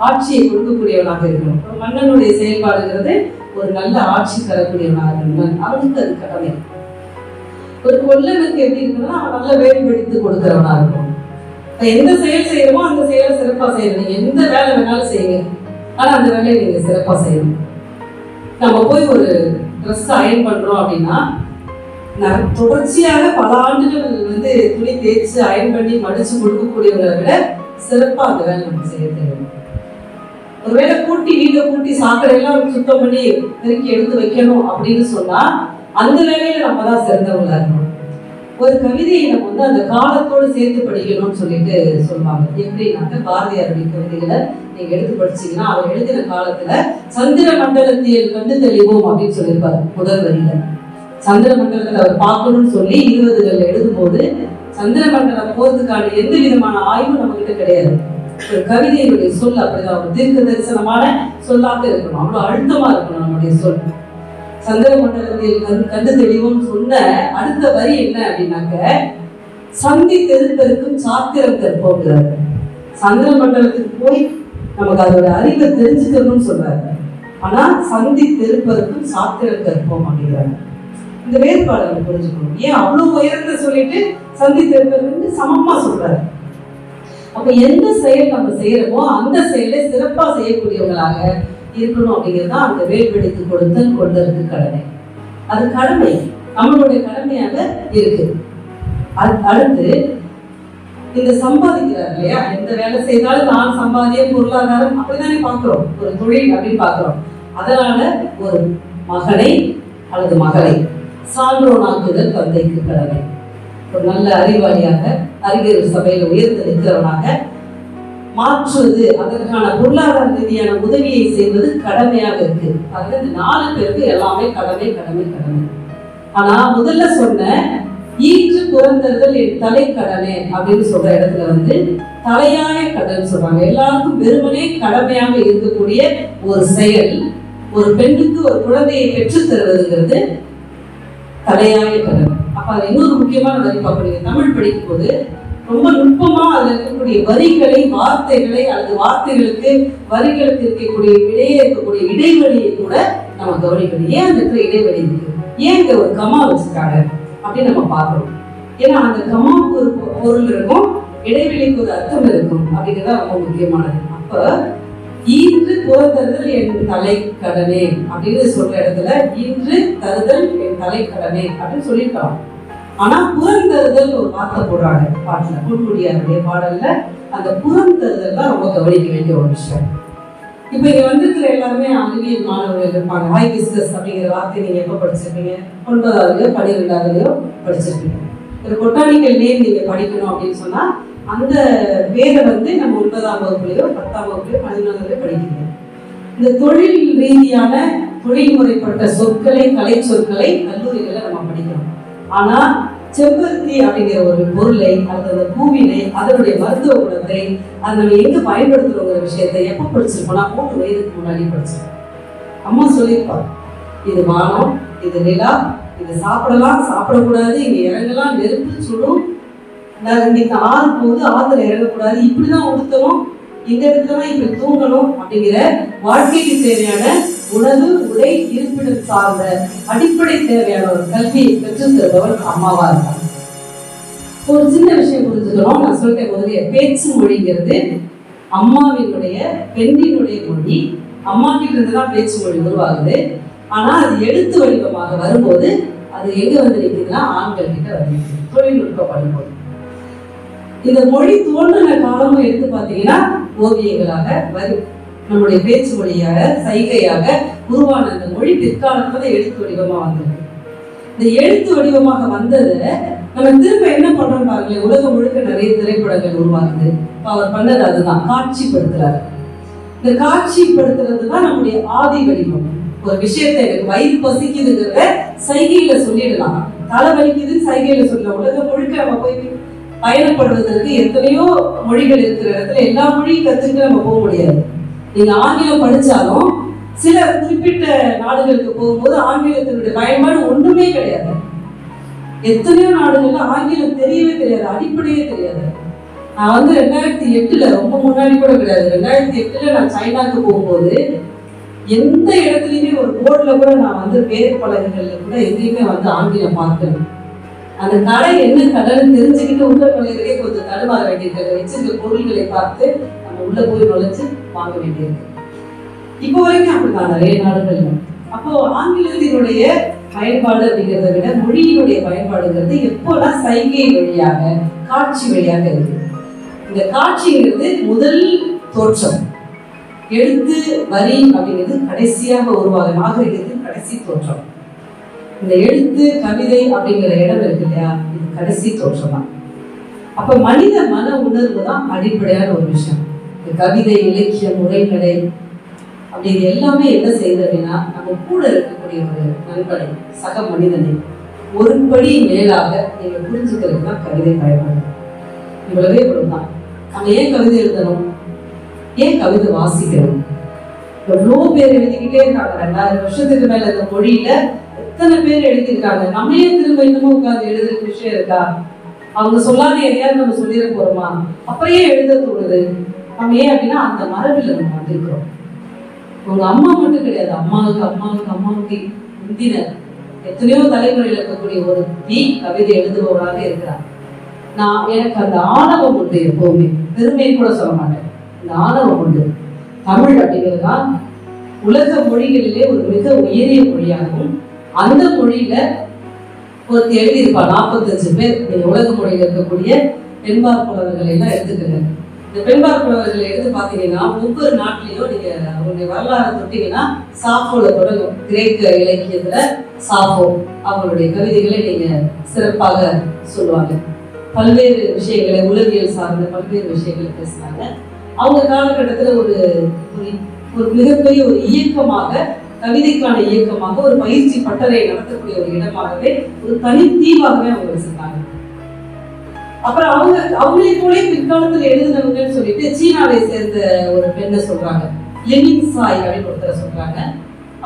ஆட்சியை கொடுக்கக்கூடியவனாக இருக்கணும். ஒரு மன்னனுடைய செயல்பாடுங்கிறது ஒரு நல்ல ஆட்சி தரக்கூடியவனாக இருக்கணும், அவனுக்கு அது கடமை. ஒரு கொல்லனுக்கு எப்படி இருக்கணும்னா அவன் நல்ல வேல் வெடித்து கொடுக்கிறவனாக இருக்கணும். எந்த செயல் செய்யறோமோ அந்த செயலை சிறப்பா செய்யணும். எந்த வேலை வேணாலும் செய்யுங்க, ஆனா அந்த வேலையை நீங்க சிறப்பா செய்யணும். நம்ம போய் ஒரு ட்ரெஸ் அயன் பண்றோம் அப்படின்னா தொடர்ச்சியாக பல ஆண்டுகள் வந்து துணி தேய்ச்சி அயன் பண்ணி மடிச்சு கொடுக்கக்கூடியவங்களை விட சிறப்பா அந்த வேலை நம்ம செய்ய தேவை. ஒருவேளை கூட்டி வீட்டை கூட்டி சாக்கடையெல்லாம் சுத்தம் பண்ணி பெருக்கி எடுத்து வைக்கணும் அப்படின்னு சொன்னா அந்த வேலையில நம்ம தான் சிறந்தவங்களா இருக்கணும். ஒரு கவிதையை நம்ம வந்து அந்த காலத்தோடு சேர்த்து படிக்கணும்னு சொல்லிட்டு சொல்லுவாங்க. எப்படின்னாக்க பாரதியாருடைய கவிதைகளை நீங்க எடுத்து படிச்சீங்கன்னா அவர் எழுதின காலத்துல சந்திர மண்டலத்தில் கண்டு தெளிவோம் அப்படின்னு சொல்லியிருப்பாரு முதல் வரியில. சந்திர மண்டலத்துல அவர் பார்க்கணும்னு சொல்லி 20கள் எழுதும் போது சந்திர மண்டலம் போறதுக்கான எந்த விதமான ஆய்வும் நம்ம கிட்ட கிடையாது. ஒரு கவிதையினுடைய சொல் அப்படிதான் ஒரு தீர்க்க தரிசனமான சொல்லாக இருக்கணும், அவ்வளவு அழுத்தமா இருக்கணும் நம்முடைய சொல். சந்திர மண்டலத்தில் கண்டு தெளிவோம் சொன்ன அடுத்த வரி என்ன அப்படின்னாக்க சந்தி தெருப்பெருக்கும் சாத்திரம் கற்போங்கிறார். சந்திர மண்டலத்துக்கு போய் நமக்கு அதோட அறிவை தெரிஞ்சுக்கணும்னு சொல்றாரு. ஆனா சந்தி தெருப்பெருக்கும் சாத்திரம் கற்போம் அப்படிங்கிறாங்க. இந்த வேறுபாடு நம்ம புரிஞ்சுக்கணும். ஏன் அவ்வளவு உயரத்தை சொல்லிட்டு சந்தி தெருப்பெருக்கு சமமா சொல்றாரு? அப்ப எந்த செயல் நம்ம செய்யறோமோ அந்த செயலை சிறப்பா செய்யக்கூடியவங்களாக இருக்கணும் அப்படிங்கிறது தான் அந்த வேல் வெடித்து கொடுத்தல் கொண்டதற்கு கடமை. அது கடமை, நம்மளுடைய கடமையாக இருக்கு. அடுத்து இந்த சம்பாதிக்கிறார் இல்லையா, எந்த வேலை செய்தாலும் நான் சம்பாதியம் பொருளாதாரம் அப்படித்தானே பாக்குறோம், ஒரு தொழில் அப்படின்னு பாக்குறோம். அதனால ஒரு மகனை அல்லது மகளை சான்றோனாக்குதல் தந்தைக்கு கடமை. ஒரு நல்ல அறிவாளியாக அறிஞர் சபையில் உயர்ந்து நிற்கிறவனாக மாற்றுவது, அதற்கான பொருளாதார ரீதியான உதவியை செய்வது கடமையாக இருக்கு. அது இந்த 4 பேருக்கு எல்லாமே கடமை கடமை கடமை. ஆனா முதல்ல சொன்ன ஈற்று புறந்தறுதல் என் தலை கடனே அப்படின்னு சொல்ற இடத்துல வந்து தலையாய கடன் சொல்றாங்க. எல்லாருக்கும் வெறுமனே கடமையாக இருக்கக்கூடிய ஒரு செயல் ஒரு பெண்ணுக்கு ஒரு குழந்தையை பெற்று தருவதுங்கிறது தலையாய கடன். அப்ப அது இன்னொரு முக்கியமான வரி பார்க்கக்கூடிய தமிழ் படிக்கும் போது ரொம்ப நுட்பமா அதுல இருக்கக்கூடிய வரிகளை வார்த்தைகளை அல்லது வார்த்தைகளுக்கு வரிகளுக்கு இருக்கக்கூடிய இடையே இருக்கக்கூடிய இடைவெளியை கூட நம்ம கவனிக்கணும். ஏன் அந்த இடத்துல இடைவெளி இருக்கு, ஏன் இங்க ஒரு கமா வச்சிருக்காங்க அப்படின்னு நம்ம பார்க்கணும். ஏன்னா அந்த கமாவுக்கு ஒரு பொருள் இருக்கும், இடைவெளிக்கு ஒரு அர்த்தம் இருக்கும் அப்படிங்கிறத ரொம்ப முக்கியமானது. அப்ப ஈன்று புறந்தறுதல் என் தலை கடனே அப்படின்னு சொல்ற இடத்துல ஈன்று தருதல் என் தலை கடனே அப்படின்னு சொல்லியிருக்காங்க. ஆனா புறந்தறுதல் ஒரு வார்த்தை போடுறாங்க பாட்டுல, பொன்முடியாருடைய பாடல்ல. அந்த புறந்தறுதல் தான் ரொம்ப கவனிக்க வேண்டிய ஒரு விஷயம். இப்ப இங்க வந்திருக்கிற எல்லாருமே அறிவியல் மாணவர்கள் இருப்பாங்க. ஹைபிஸ்கஸ் அப்படிங்கிற வார்த்தை நீங்க எப்ப படிச்சிருப்பீங்க? 9வதுலயோ 12வதுலயோ படிச்சிருப்பீங்க. ஒரு பொட்டானிக்கல் நேம் நீங்க படிக்கணும் அப்படின்னு சொன்னா அந்த வேரை வந்து நம்ம 9ஆம் வகுப்புலயோ 10ஆம் வகுப்புலயோ 11வதுலயோ படிக்கிறீங்க. இந்த தொழில் ரீதியான தொழில்முறைப்பட்ட சொற்களை கலை சொற்களை கல்லூரிகளை நம்ம படிக்கிறோம். ஆனா செம்பருத்தி அப்படிங்கிற ஒரு பொருளை அல்லது அந்த பூவினை அதனுடைய மருத்துவ குணத்தை அதை நம்ம எங்க பயன்படுத்துறோங்கிற விஷயத்தை எப்ப படிச்சிருப்போம்னா 3 வயதுக்கு முன்னாடி படிச்சிருக்கோம். அம்மா சொல்லியிருப்பாங்க, இது வானம், இது நிலா, இது சாப்பிடலாம் சாப்பிடக்கூடாது, இங்க இறங்கலாம், நெருப்பு சுடும், இன்னைக்கு ஆறு போகுது ஆத்துல இறங்கக்கூடாது, இப்படிதான் உடுத்தணும், இந்த இடத்துல இப்படி தூங்கணும் அப்படிங்கிற வாழ்க்கைக்கு தேவையான உணவு உடை இருப்பிடம் சார்ந்த அடிப்படை தேவையான ஒரு கல்வியை பெற்று தருபவர் அம்மாவா இருக்காங்க. ஒரு சின்ன விஷயம் புரிஞ்சுக்கணும். நான் சொல்லிட்டேன் முதலிய பேச்சு மொழிங்கிறது அம்மாவினுடைய பெண்ணினுடைய மொழி. அம்மா கிட்ட இருந்துதான் பேச்சு மொழி உருவாகுது. ஆனா அது எழுத்து வடிவமாக வரும்போது அது எங்க வந்து நிற்குதுன்னா ஆண்கள் கிட்ட வந்து தொழில்நுட்ப படும்போது. இந்த மொழி தோன்றின காலமும் எடுத்து பார்த்தீங்கன்னா ஓவியங்களாக நம்முடைய பேச்சு மொழியாக சைகையாக உருவான அந்த மொழி பிற்காலத்துல எழுத்து வடிவமா வந்தது. இந்த எழுத்து வடிவமாக வந்ததை நம்ம திரும்ப என்ன பண்றோம் பாருங்களேன். உலகம் முழுக்க நிறைய திரைப்படங்கள் உருவாகுது. அவர் பண்ணது அதுதான், காட்சிப்படுத்துறாரு. இந்த காட்சிப்படுத்துறது தான் நம்முடைய ஆதி வடிவம். ஒரு விஷயத்தை எனக்கு வயிறு பசிக்குதுங்கிறத சைகையில சொல்லிடலாம், தலை வலிக்குதுன்னு சைகையில சொல்லலாம். உலகம் முழுக்க நம்ம போய் பயணப்படுவதற்கு எத்தனையோ மொழிகள் இருக்கிற இடத்துல எல்லா மொழியும் கத்துக்கிட்டு நம்ம போக முடியாது. நீங்க ஆங்கிலம் படிச்சாலும் சில குறிப்பிட்ட நாடுகளுக்கு போகும்போது ஆங்கிலத்தினுடைய பயன்பாடு ஒன்றுமே கிடையாது. எத்தனையோ நாடுகள்ல ஆங்கிலம் தெரியவே தெரியாது, அடிப்படையே தெரியாது. நான் வந்து 2008 ரொம்ப முன்னாடி கூட கிடையாது, 2008 நான் சைனாக்கு போகும்போது எந்த இடத்துலயுமே ஒரு போர்டுல கூட நான் வந்து பேர் பலகைகள்ல கூட எங்கேயுமே வந்து ஆங்கிலம் பார்க்கணும். அந்த கடை என்ன கடைன்னு தெரிஞ்சுக்கிட்டு உள்ள நுழையிறதே கொஞ்சம் தடுமாற வேண்டியிருக்காங்க. வச்சிருக்க பொருள்களை பார்த்து நம்ம உள்ள போய் நுழைச்சு வாங்க வேண்டியிருக்கு. இப்போ வரைக்கும் அப்படிதான் நிறைய நாடுகள்ல. அப்போ ஆங்கிலத்தினுடைய பயன்பாடு அப்படிங்கிறத விட மொழியினுடைய பயன்பாடுங்கிறது எப்போனா சைகை வழியாக காட்சி வழியாக இருக்கு. இந்த காட்சிங்கிறது முதல் தோற்றம், எழுத்து வரி அப்படிங்கிறது கடைசியாக உருவாக நாகரிகத்தின் கடைசி தோற்றம். இந்த எழுத்து கவிதை அப்படிங்கிற இடம் இருக்கு இல்லையா, இது கடைசி தோற்றம் தான். அப்ப மனித மன உணர்வு தான் அடிப்படையான ஒரு விஷயம். இந்த கவிதை, இலக்கியம், உரைநடை அப்படி இது எல்லாமே என்ன செய்யுது அப்படின்னா நம்ம கூட இருக்கக்கூடிய ஒரு நண்பனை, சக மனிதனை ஒரு படி மேலாக நீங்க புரிஞ்சுக்கிறதுக்கு தான் கவிதை பயன்படுது. இவ்வளவே கொடுத்தான். நம்ம ஏன் கவிதை எழுதணும், ஏன் கவிதை வாசிக்கணும்? எவ்வளோ பேர் எழுதிக்கிட்டே இருக்காங்க. 2000 வருஷத்துக்கு மேல இந்த மொழியில எத்தனை பேர் எழுதியிருக்காங்க. நம்ம ஏன் திரும்ப இன்னமும் உட்காந்து எழுதுற விஷயம் இருக்கா? அவங்க சொல்லாத எதையாவது நம்ம சொல்லிட போறோமா? அப்புறம் ஏன் எழுத தோணுது? நம்ம ஏன் அப்படின்னா அந்த மரபில் நம்ம வந்திருக்கிறோம். உங்க அம்மா மட்டும் கிடையாது, அம்மாவுக்கு முந்தின எத்தனையோ தலைமுறையில் இருக்கக்கூடிய ஒரு கவிதை எழுதுபவராக இருக்கிறார். எனக்கு அந்த ஆணவம் உண்டு, எப்பவுமே பெருமையை கூட சொல்ல மாட்டேன், இந்த ஆணவம் உண்டு. தமிழ் அப்படிங்கிறதுதான் உலக மொழிகளிலே ஒரு மிக உயரிய மொழியாகவும் அந்த மொழியில ஒருத்தி எழுதியிருப்பா 45 பேர். நீங்க உலக மொழியில இருக்கக்கூடிய பெண்பார் புலவர்கள் எல்லாம் எடுத்துக்கங்க. இந்த பெண்பார் புலவர்களை எடுத்து பார்த்தீங்கன்னா ஒவ்வொரு நாட்டிலையும் நீங்க அவங்களுடைய வரலாறு தொட்டீங்கன்னா சாஃபோல தொடங்கும். கிரேக்க இலக்கியத்துல சாஃபோ அவங்களுடைய கவிதைகளை நீங்க சிறப்பாக சொல்லுவாங்க. பல்வேறு விஷயங்களை, உளவியல் சார்ந்த பல்வேறு விஷயங்களை பேசுனாங்க. அவங்க காலகட்டத்தில் ஒரு மிகப்பெரிய ஒரு இயக்கமாக, கவிதைக்கான இயக்கமாக, ஒரு பயிற்சி பட்டறை நடத்தக்கூடிய ஒரு இடமாகவே, ஒரு தனித்தீவாகவே அவங்க வச்சிருந்தாங்க. அப்புறம் அவங்களே போல பிற்காலத்தில் எழுதினவங்கன்னு சொல்லிட்டு சீனாவை சேர்ந்த ஒரு பெண்ணை சொல்றாங்க, லெனின் சாய் அப்படின்னு ஒருத்தரை சொல்றாங்க.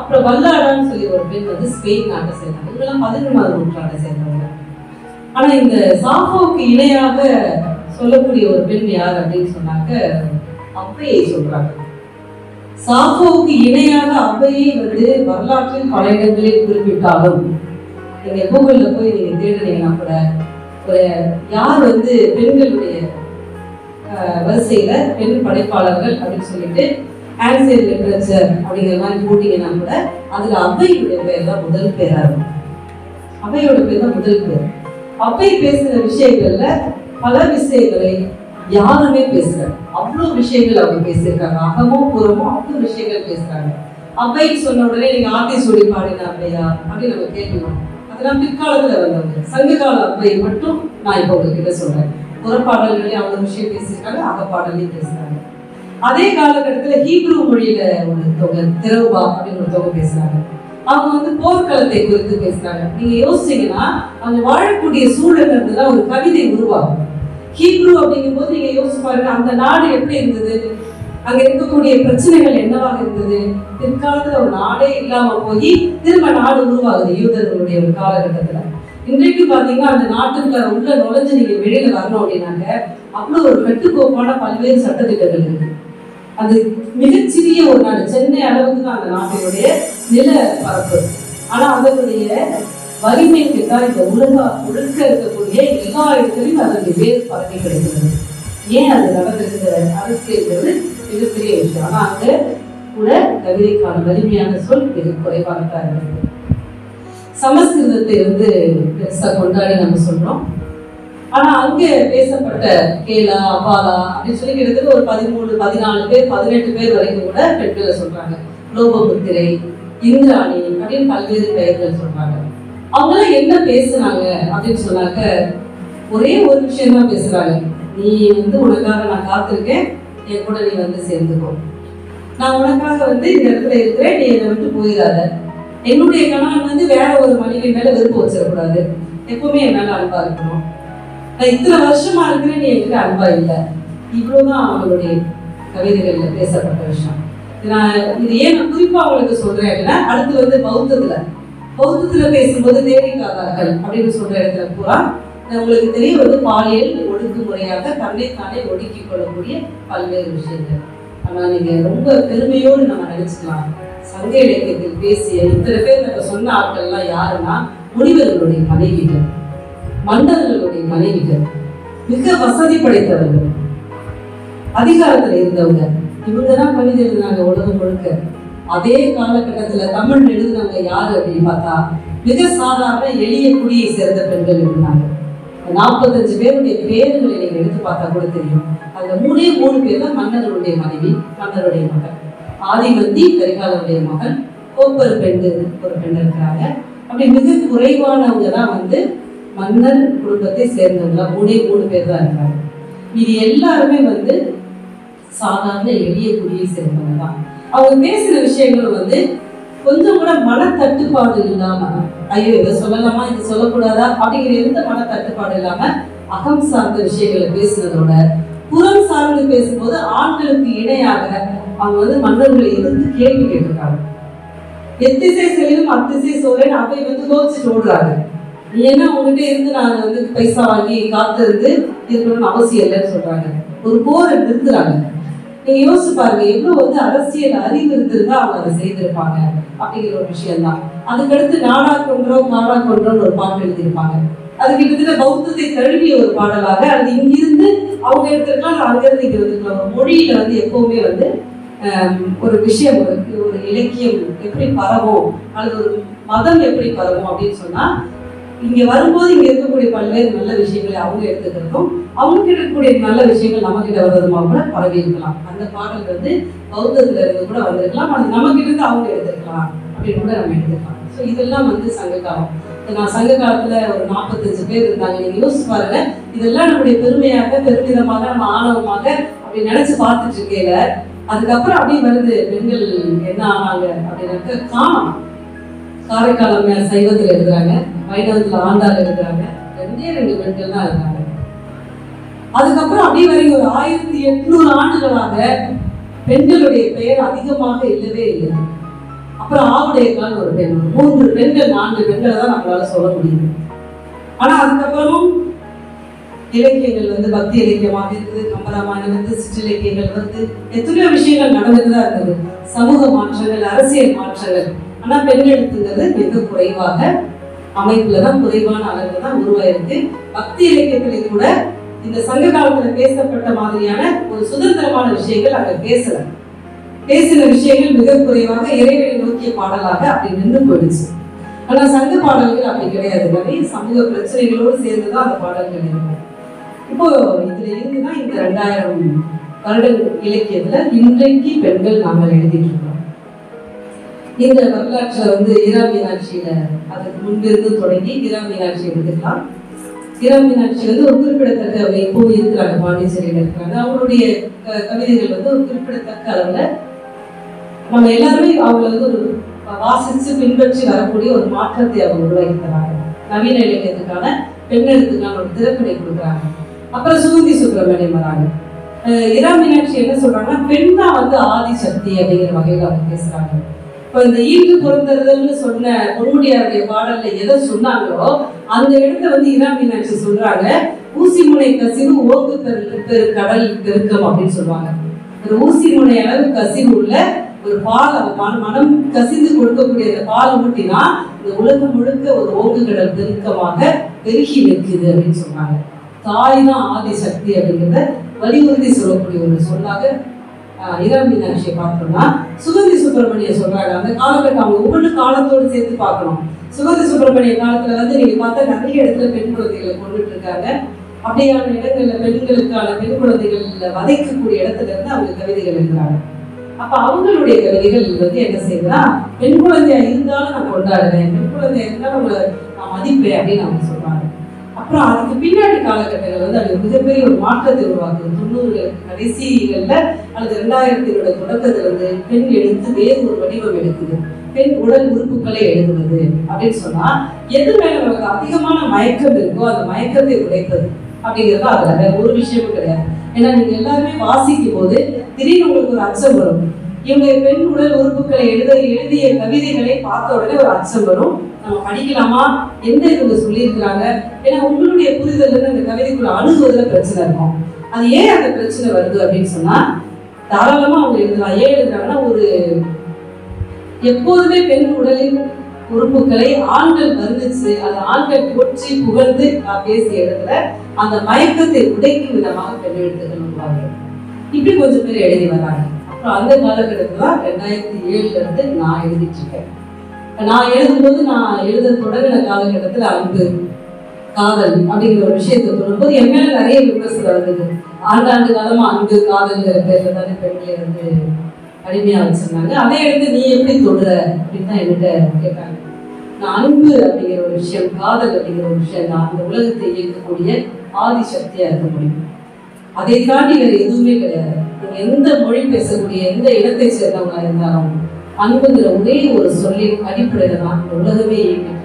அப்புறம் வல்லாடான்னு சொல்லி ஒரு பெண் வந்து ஸ்பெயின் நாட்டை சேர்ந்தாங்க. இவங்கெல்லாம் 11ஆம் நூற்றாண்டை சேர்ந்தவங்க. ஆனா இந்த சாஃபோவுக்கு இணையாக சொல்லக்கூடிய ஒரு பெண் யார் அப்படின்னு சொன்னாக்க அவ்வையை சொல்றாங்க. சாஃபோவுக்கு இணையாக அவ்வையை வந்து வரலாற்றில் பல இடங்களில் குறிப்பிட்டாலும் நீங்க கூகுள்ல போய் நீங்க தேடுனீங்கன்னா கூட ஒரு யார் வந்து பெண்களுடைய வரிசையில பெண் படைப்பாளர்கள் அப்படின்னு சொல்லிட்டு ஆன்சியன் லிட்ரேச்சர் அப்படிங்கிற மாதிரி போட்டீங்கன்னா கூட அதுல அவ்வையுடைய பேர் தான் முதல் பேரா இருக்கும். அவ்வையோட பேர் தான் முதல் பேர். அவ்வை பேசுற விஷயங்கள்ல பல விஷயங்களை யாருமே பேசல. அவ்வளவு விஷயங்கள் அவங்க பேசியிருக்காங்க. அகமும் புறமும் அவ்வளவு விஷயங்கள் பேசுறாங்க. அவ்வை சொன்ன உடனே நீங்க ஆத்தி சொல்லி பாடினா அவ்வையா அப்படின்னு நம்ம கேட்கணும். அதெல்லாம் பிற்காலத்துல வந்தவங்க. சங்ககால அவ்வை மட்டும் நான் இப்ப உங்ககிட்ட சொல்றேன். புறப்பாடல்களே அவ்வளவு விஷயம் பேசியிருக்காங்க, அகப்பாடலையும் பேசுறாங்க. அதே காலகட்டத்துல ஹீப்ரு மொழியில ஒருத்தவங்க திரௌபா அப்படின்னு ஒருத்தவங்க பேசுறாங்க. அவங்க வந்து போர்க்களத்தை குறித்து பேசுறாங்க. நீங்க யோசிச்சீங்கன்னா அவங்க வாழக்கூடிய சூழல் இருந்துதான் ஒரு கவிதை உருவாகும். ஹீப்ரு அப்படிங்கும் போது நீங்க யோசிச்சு பாருங்க, அந்த நாடு எப்படி இருந்தது, அங்க இருக்கக்கூடிய பிரச்சனைகள் என்னவாக இருந்தது. பிற்காலத்துல ஒரு நாடே இல்லாம போய் திரும்ப நாடு உருவாகுது யூதர்களுடைய ஒரு காலகட்டத்துல. இன்றைக்கு பாத்தீங்கன்னா அந்த நாட்டுக்குள்ள உள்ள நுழைஞ்சு நீங்க வெளியில வரணும் அப்படின்னாக்க அவ்வளவு ஒரு கட்டுக்கோப்பான பல்வேறு சட்டத்திட்டங்கள் இருக்கு. அது மிகச்சிறிய ஒரு நாடு, சென்னை அளவுக்கு தான் அந்த நாட்டினுடைய நில பரப்பு. ஆனா அதனுடைய வலிமைக்கு தான் இந்த முழுக்க இருக்கக்கூடிய எல்லா இடத்துலையும் அதனுடைய வேர் பரப்பி கிடைக்கிறது. ஏன் அது நடந்திருக்கிற அரசியல்ங்கிறது மிகப்பெரிய விஷயம். ஆனா அங்க கூட கவிதைக்கான வலிமையான சொல் மிக குறைவாகத்தான் இருந்தது. சமஸ்கிருதத்தை பெருசா கொண்டாடி நம்ம சொல்றோம். ஆனா அங்கே பேசப்பட்ட கேலா அபாலா அப்படின்னு சொல்லி கிட்டத்தட்ட ஒரு 13, 14 பேர் 18 பேர் வரைக்கும் கூட பெண்களை சொல்றாங்க. லோபமுத்திரை, இந்திராணி அப்படின்னு பல்வேறு பெயர்கள் சொல்றாங்க. அவங்களாம் என்ன பேசுனாங்க அப்படின்னு சொன்னாக்க ஒரே ஒரு விஷயம் தான் பேசுறாங்க. நீ உனக்காக நான் காத்திருக்கேன், என் கூட நீ சேர்ந்துக்கோ. நான் உனக்காக இந்த இடத்துல இருக்கிறேன், நீ என்னை விட்டு போயிடாத. என்னுடைய கணவன் வேற ஒரு மனைவி மேல விருப்பம் வச்சிடக்கூடாது, எப்பவுமே என் மேல அன்பா இருக்கணும். நான் இத்தனை வருஷமா இருக்கிறேன், நீ என்கிட்ட அன்பா இல்லை. இவ்வளவுதான் அவங்களுடைய கவிதைகள்ல பேசப்பட்ட விஷயம். நான் இது ஏன் குறிப்பா அவங்களுக்கு சொல்றேன் அப்படின்னா, அடுத்து பௌத்தத்துல பேசும்போது தேவிகாதார்கள் அப்படின்னு சொல்ற இடத்துல பூரா உங்களுக்கு தெரிய பாலியல் ஒடுக்குமுறையாக தன்னைத்தானே ஒடுக்கிக் கொள்ளக்கூடிய பல்வேறு விஷயங்கள். ஆனா நீங்க ரொம்ப பெருமையோடு நம்ம நினைச்சுக்கலாம், சங்க இலக்கியத்தில் பேசிய இத்தனை பேர் நம்ம சொன்ன ஆட்கள்லாம் யாருன்னா முனிவர்களுடைய மனைவிகள், மன்னர்களுடைய மனைவிகள், மிக வசதி படைத்தவர்கள், அதிகாரத்துல இருந்தவங்க. இவங்கதான் கவிதை எழுதினாங்க உலகம் முழுக்க. அதே காலகட்டத்துல தமிழ் எழுதினவங்க யாரு அப்படின்னு பார்த்தா மிக சாதாரண எளிய குடியை சேர்ந்த பெண்கள் எழுதினாங்க. 45 பேருடைய பேர்களை நீங்க எடுத்து பார்த்தா கூட தெரியும். அந்த 3 பேர் தான் மன்னர்களுடைய மனைவி, மன்னருடைய மகன். ஆதிமந்தி கரிகாலருடைய மகன், கோப்பர் பெண்டு ஒரு பெண் இருக்கிறாங்க. அப்படி மிக குறைவானவங்க தான் மன்னர் குடும்பத்தை சேர்ந்தவங்க. 3 பேர் தான் இருக்கிறாங்க. இது எல்லாருமே சாதாரண எளிய குடியை சேர்ந்தவங்க தான். அவங்க பேசுற விஷயங்களும் கொஞ்சம் கூட மனத்தட்டுப்பாடு இல்லாம, ஐயோ இதை சொல்லலாமா இதை சொல்லக்கூடாதா அப்படிங்கிற எந்த மனத்தட்டுப்பாடு இல்லாம அகம் சார்ந்த விஷயங்களை பேசுனதோட புறம் சார்ந்து பேசும்போது ஆண்களுக்கு இணையாக அவங்க மன்னர்களை எதிர்த்து கேள்வி கேட்டிருக்காங்க. எத்திசை செல்லும் அத்திசை சோழன் அவை கோச்சிட்டு ஓடுறாங்க. நீ என்ன உங்ககிட்ட இருந்து நான் பைசா வாங்கி காத்து இருக்கணும்னு அவசியம் இல்லைன்னு சொல்றாங்க. ஒரு போரை நிறுத்துறாங்க. நீங்க யோசிச்சு பாருங்க, எவ்வளவு அரசியல் அறிவு இருந்திருந்தா அவங்க அதை செய்திருப்பாங்க அப்படிங்கிற ஒரு விஷயம் தான். அதுக்கடுத்து நாடா கொன்றோம் நாடா கொன்றோம்னு ஒரு பாட்டு எழுதியிருப்பாங்க. அது கிட்டத்தட்ட பௌத்தத்தை தழுவிய ஒரு பாடலாக அது இங்கிருந்து அவங்க எடுத்திருக்கலாம், அங்கிருந்து இங்க வந்துருக்கலாம். ஒரு மொழியில எப்பவுமே ஒரு விஷயம் ஒரு இலக்கியம் எப்படி பரவும் அல்லது ஒரு மதம் எப்படி பரவும் அப்படின்னு சொன்னா இங்க வரும்போது இங்க இருக்கக்கூடிய பல்வேறு நல்ல விஷயங்களை அவங்க எடுத்துக்கிறதும் அவங்க கிட்ட இருக்கக்கூடிய நல்ல விஷயங்கள் நம்ம கிட்ட வர்றதுமா கூட பரவி இருக்கலாம். அந்த பாடல் பௌத்தத்துல இருந்து கூட வந்திருக்கலாம், அது நம்ம கிட்ட இருந்து அவங்க எடுத்துக்கலாம் அப்படின்னு கூட நம்ம எடுத்துக்கலாம். ஸோ இதெல்லாம் சங்க காலம். நான் சங்க காலத்துல ஒரு 45 பேர் இருந்தாங்க. நீங்க யோசிச்சு பாருங்க, இதெல்லாம் நம்முடைய பெருமையாக பெருமிதமாக நம்ம ஆணவமாக அப்படி நினைச்சு பார்த்துட்டு இருக்கையில அதுக்கப்புறம் அப்படியே வருது பெண்கள் என்ன ஆனாங்க அப்படின்னாக்க காணம். காரைக்காலம் சைவத்தில் எழுதுறாங்க, வைணவத்துல ஆண்டாள் எழுதுறாங்க. 2 பெண்கள் தான் இருந்தாங்க. அதுக்கப்புறம் அப்படியே வரைக்கும் ஒரு 1800 ஆண்டுகளாக பெண்களுடைய பெயர் அதிகமாக இல்லவே இல்லை. அப்புறம் ஆவுடையக்கால் ஒரு பெண், 3 பெண்கள் 4 பெண்களை தான் நம்மளால சொல்ல முடியுது. ஆனா அதுக்கப்புறமும் இலக்கியங்கள் பக்தி இலக்கியமாக இருக்குது, கம்பராமாயணம் சிற்றிலக்கியங்கள் எத்தனையோ விஷயங்கள் நடந்துட்டுதான் இருந்தது. சமூக மாற்றங்கள், அரசியல் மாற்றங்கள். ஆனா பெண் எழுத்துங்கிறது மிக குறைவாக அமைப்புலதான் குறைவான அளவுல தான் உருவாயிருக்கு. பக்தி இலக்கியத்திலே கூட இந்த சங்க காலத்துல பேசப்பட்ட மாதிரியான ஒரு சுதந்திரமான விஷயங்கள் அங்க பேசின விஷயங்கள் மிக குறைவாக இறைவனை நோக்கிய பாடலாக அப்படி நின்று போயிடுச்சு. ஆனா சங்க பாடல்கள் அப்படி கிடையாது. நிறைய சமூக பிரச்சனைகளோடு சேர்ந்துதான் அந்த பாடல்கள் இருக்கும். இப்போ இதுல இருந்துதான் இந்த 2000 வருட இலக்கியத்துல இன்றைக்கு பெண்கள் நாங்கள் எழுதிட்டு இருக்கோம். இந்த வரலாற்றுல இரா மீனாட்சியில அதுக்கு முன்பிருந்து தொடங்கி இரா மீனாட்சி எடுத்துக்கலாம். இரா மீனாட்சி ஒரு குறிப்பிடத்தக்க இப்போ இருக்கிறாங்க, பாண்டிச்சேரியில இருக்கிறாங்க. அவங்களுடைய கவிதைகள் ஒரு குறிப்பிடத்தக்க அளவுல நம்ம எல்லாருமே அவங்களை ஒரு வாசிச்சு பின்பற்றி வரக்கூடிய ஒரு மாற்றத்தை அவங்க உருவாக்கி தராங்க. நவீன இலக்கியத்துக்கான பெண்ணெழுத்துக்கான ஒரு திறப்படை கொடுக்குறாங்க. அப்புறம் சுகந்தி சுப்பிரமணியம் வராங்க. இரா மீனாட்சி என்ன சொல்றாங்கன்னா, பெண் தான் ஆதி சக்தி அப்படிங்கிற வகையில அவங்க பேசுறாங்க. இப்போ இந்த ஈட்டு பொருந்ததுன்னு சொன்ன பொன்முடியாருடைய பாடல்ல எதை சொன்னாங்களோ அந்த இடத்த இரா மீனாட்சி சொல்றாங்க, ஊசி முனை கசிவு ஓங்கு பெரு கடல் பெருக்கம் அப்படின்னு சொல்லுவாங்க. ஒரு ஊசி முனை அளவு கசிவு உள்ள ஒரு பால் மனம் கசிந்து கொடுக்கக்கூடிய அந்த பால் ஊட்டினா இந்த உலகம் முழுக்க ஒரு ஓங்கு கடல் பெருக்கமாக பெருகி நிற்குது அப்படின்னு சொன்னாங்க. தாய் தான் ஆதி சக்தி அப்படிங்கிறத வலியுறுத்தி சொல்லக்கூடிய ஒரு சொல்லாக இரா மீனாட்சியை பார்த்தோம்னா சுகந்தி சுப்பிரமணியம் சொல்றாங்க. அந்த காலகட்டம் அவங்க ஒவ்வொரு காலத்தோடு சேர்த்து பார்க்கணும். சுகந்தி சுப்பிரமணிய காலத்துல வந்து நீங்க பார்த்தா நிறைய இடத்துல பெண் குழந்தைகளை கொண்டுட்டு இருக்காங்க. அப்படியான இடங்கள்ல பெண்களுக்கான பெண் குழந்தைகள் வதைக்கக்கூடிய இடத்துல இருந்து அவங்க கவிதைகள் எழுதுறாங்க. அப்ப அவங்களுடைய கவிதைகள் வந்து என்ன செய்யுதுன்னா, பெண் குழந்தையா இருந்தாலும் நான் கொண்டாடுறேன், பெண் குழந்தையா இருந்தாலும் உங்களை நான் மதிப்பேன் அப்படின்னு அவங்க சொல்றாங்க. அப்புறம் அதுக்கு பின்னாடி காலகட்டங்கள் வந்து அது மிகப்பெரிய ஒரு மாற்றத்தை உருவாக்குது. 90களுக்கு கடைசிகள்ல அல்லது 2000 தொடக்கத்துல இருந்து பெண் எழுத்து வேறு ஒரு வடிவம் எடுக்குது. பெண் உடல் உறுப்புகளை எழுதுவது அப்படின்னு சொன்னா எது மேல நமக்கு அதிகமான மயக்கம் இருக்கோ அந்த மயக்கத்தை உடைப்பது அப்படிங்கிறது அதுல வேற ஒரு விஷயமும் கிடையாது. ஏன்னா நீங்க எல்லாருமே வாசிக்கும் போது திடீர்னு உங்களுக்கு ஒரு அச்சம் வரும். இவங்க பெண் உடல் உறுப்புகளை எழுதிய கவிதைகளை பார்த்த உடனே ஒரு அச்சம் வரும். நம்ம படிக்கலாமா, என்ன இவங்க சொல்லியிருக்கிறாங்க? ஏன்னா உங்களுடைய புரிதல் இருந்து அந்த கவிதைக்குள்ள அணுகுவதுல பிரச்சனை இருக்கும். அது ஏன் அந்த பிரச்சனை வருது அப்படின்னு சொன்னா, தாராளமா அவங்க எழுதலாம். ஏன் எழுதுறாங்கன்னா, ஒரு எப்போதுமே பெண் உடலின் உறுப்புகளை ஆண்கள் வர்ணிச்சு அது ஆண்கள் போற்றி புகழ்ந்து பேசிய இடத்துல அந்த மயக்கத்தை உடைக்கும் விதமாக பெண் எழுத்துக்கள் உருவாங்க. இப்படி கொஞ்சம் பேர் எழுதி வராங்க. அப்புறம் அந்த காலகட்டத்துல 2007 இருந்து நான் எழுதிட்டு இருக்கேன். நான் எழுதும்போது நான் எழுத தொடங்கின காலகட்டத்துல அன்பு, காதல் அப்படிங்கிற ஒரு விஷயத்தை சொல்லும்போது என் மேல நிறைய விமர்சனம் வந்தது. ஆண்டாண்டு காலமா அன்பு காதல்ங்கிற பேர்ல தானே பெண்களை வந்து அடிமையா வச்சிருந்தாங்க. அதே எடுத்து நீ எப்படி தொடுற அப்படின்னு தான் என்கிட்ட கேட்டாங்க. நான் அன்பு அப்படிங்கிற ஒரு விஷயம், காதல் அப்படிங்கிற ஒரு விஷயம் தான் அந்த உலகத்தை இயக்கக்கூடிய ஆதி சக்தியா இருக்க முடியும். அதை தாண்டி வேற எதுவுமே கிடையாது. எந்த மொழி பேசக்கூடிய எந்த இடத்தை சேர்ந்தவங்களா இருந்தாலும் அன்புங்கிற ஒரே ஒரு சொல்லின் அடிப்படையில தான் இந்த உலகமே இயங்கிட்டு.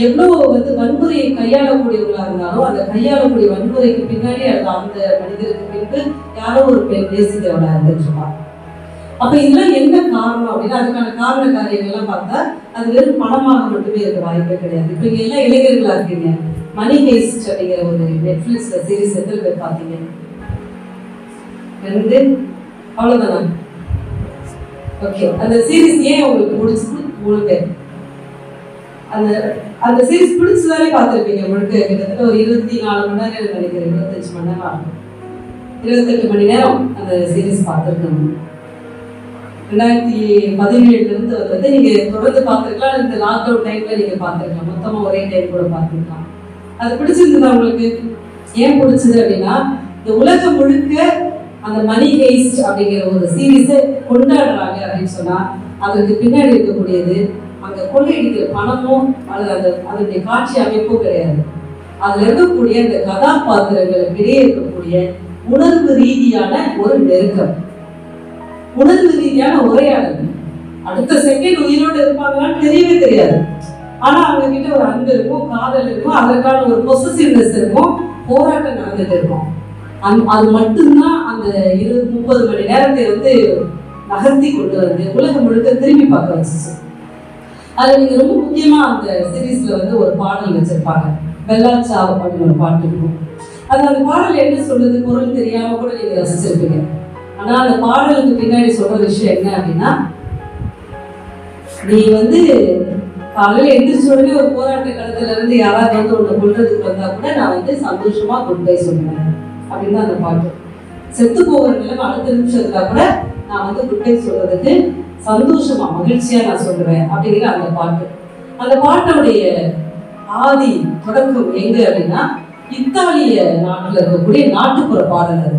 எவ்வளவு வந்து வன்முறையை கையாளக்கூடியவங்களா இருந்தாலும் அந்த கையாளக்கூடிய வன்முறைக்கு பின்னாடி அது அந்த மனிதருக்கு பின்பு யாரோ ஒரு பெண் நேசிக்கிறவளா இருந்துருப்பாங்க. அப்ப இதெல்லாம் என்ன காரணம் அப்படின்னா, அதுக்கான காரண காரியங்கள்லாம் பார்த்தா அது வெறும் பணமாக மட்டுமே இருக்க வாய்ப்பே கிடையாது. இப்ப இங்க எல்லாம் இளைஞர்களா இருக்கீங்க. மணி ஹெய்ஸ்ட் அப்படிங்கிற ஒரு நெட்ஃபிளிக்ஸ்ல சீரிஸ் எத்தனை பேர் பார்த்தீங்க? 2 அவ்வளவுதானா? ஓகே. அந்த சீரிஸ் ஏன் உங்களுக்கு பிடிச்சது? 3 பேர். அந்த சீரிஸ் பிடிச்சதாலே பார்த்துருப்பீங்க. முழுக்க கிட்டத்தட்ட ஒரு 24 மணி நேரம் நினைக்கிறேன், 25 மணி நேரம் ஆகும். 28 மணி நேரம் அந்த சீரிஸ் பார்த்துருக்கணும். 2017 இருந்து வந்து நீங்க தொடர்ந்து பார்த்துருக்கலாம். இந்த லாக்டவுன் டைம்ல நீங்க பார்த்துருக்கலாம். மொத்தமா ஒரே டைம் கூட பார்த்துருக்கலாம். அது பிடிச்சிருந்ததா உங்களுக்கு? ஏன் பிடிச்சது அப்படின்னா, இந்த உலகம் முழுக்க அந்த மணி ஹெய்ஸ்ட் அப்படிங்கிற ஒரு சீரீஸை கொண்டாடுறாங்க அப்படின்னு சொன்னா அதற்கு பின்னாடி இருக்கக்கூடியது அங்க கொள்ளையடிக்கிற பணமும் அல்லது அதனுடைய காட்சி அமைப்பும் கிடையாது. அதுல இருக்கக்கூடிய அந்த கதாபாத்திரங்களுக்கு இடையே இருக்கக்கூடிய உணர்வு ரீதியான ஒரு நெருக்கம், உணர்வு ரீதியான உரையாடல். அடுத்த செகண்ட் உயிரோடு இருப்பாங்களான்னு தெரியவே தெரியாது. ஆனா அவங்க கிட்ட ஒரு அன்பு இருக்கும், காதல் இருக்கும், அதற்கான ஒரு பொசசிவ்னஸ் இருக்கும், போராட்டம் நடந்துட்டு இருக்கும். அது மட்டும்தான் அந்த 20-30 மணி நேரத்தை வந்து நகர்த்தி கொண்டு வந்து உலகம் முழுக்க திரும்பி பார்க்க வச்சுச்சு. அதுல நீங்க ரொம்ப முக்கியமா அந்த சீரீஸ்ல வந்து ஒரு பாடல் வச்சிருப்பாங்க, வெள்ளாச்சா அப்படின்னு ஒரு பாட்டு இருக்கும். அது அந்த பாடல் என்ன சொல்லுது பொருள் தெரியாம கூட நீங்க ரசிச்சிருப்பீங்க. ஆனா அந்த பாடலுக்கு பின்னாடி சொல்ற விஷயம் என்ன அப்படின்னா, நீ வந்து காலையில எந்திரிச்ச உடனே ஒரு போராட்ட களத்துல இருந்து யாராவது வந்து உன்னை கொள்றதுக்கு வந்தா கூட நான் வந்து சந்தோஷமா குட் பை சொல்லுவேன் அப்படின்னு அந்த பாட்டு. செத்து போகிற நிலைமை அடுத்த நிமிஷம் இருந்தா கூட நான் வந்து குட் பை சொல்றதுக்கு சந்தோஷமா மகிழ்ச்சியா நான் சொல்லுவேன் அப்படிங்கிற அந்த பாட்டு. அந்த பாட்டோடைய ஆதி தொடக்கம் எங்க அப்படின்னா, இத்தாலிய நாட்டுல இருக்கக்கூடிய நாட்டுப்புற பாடல்.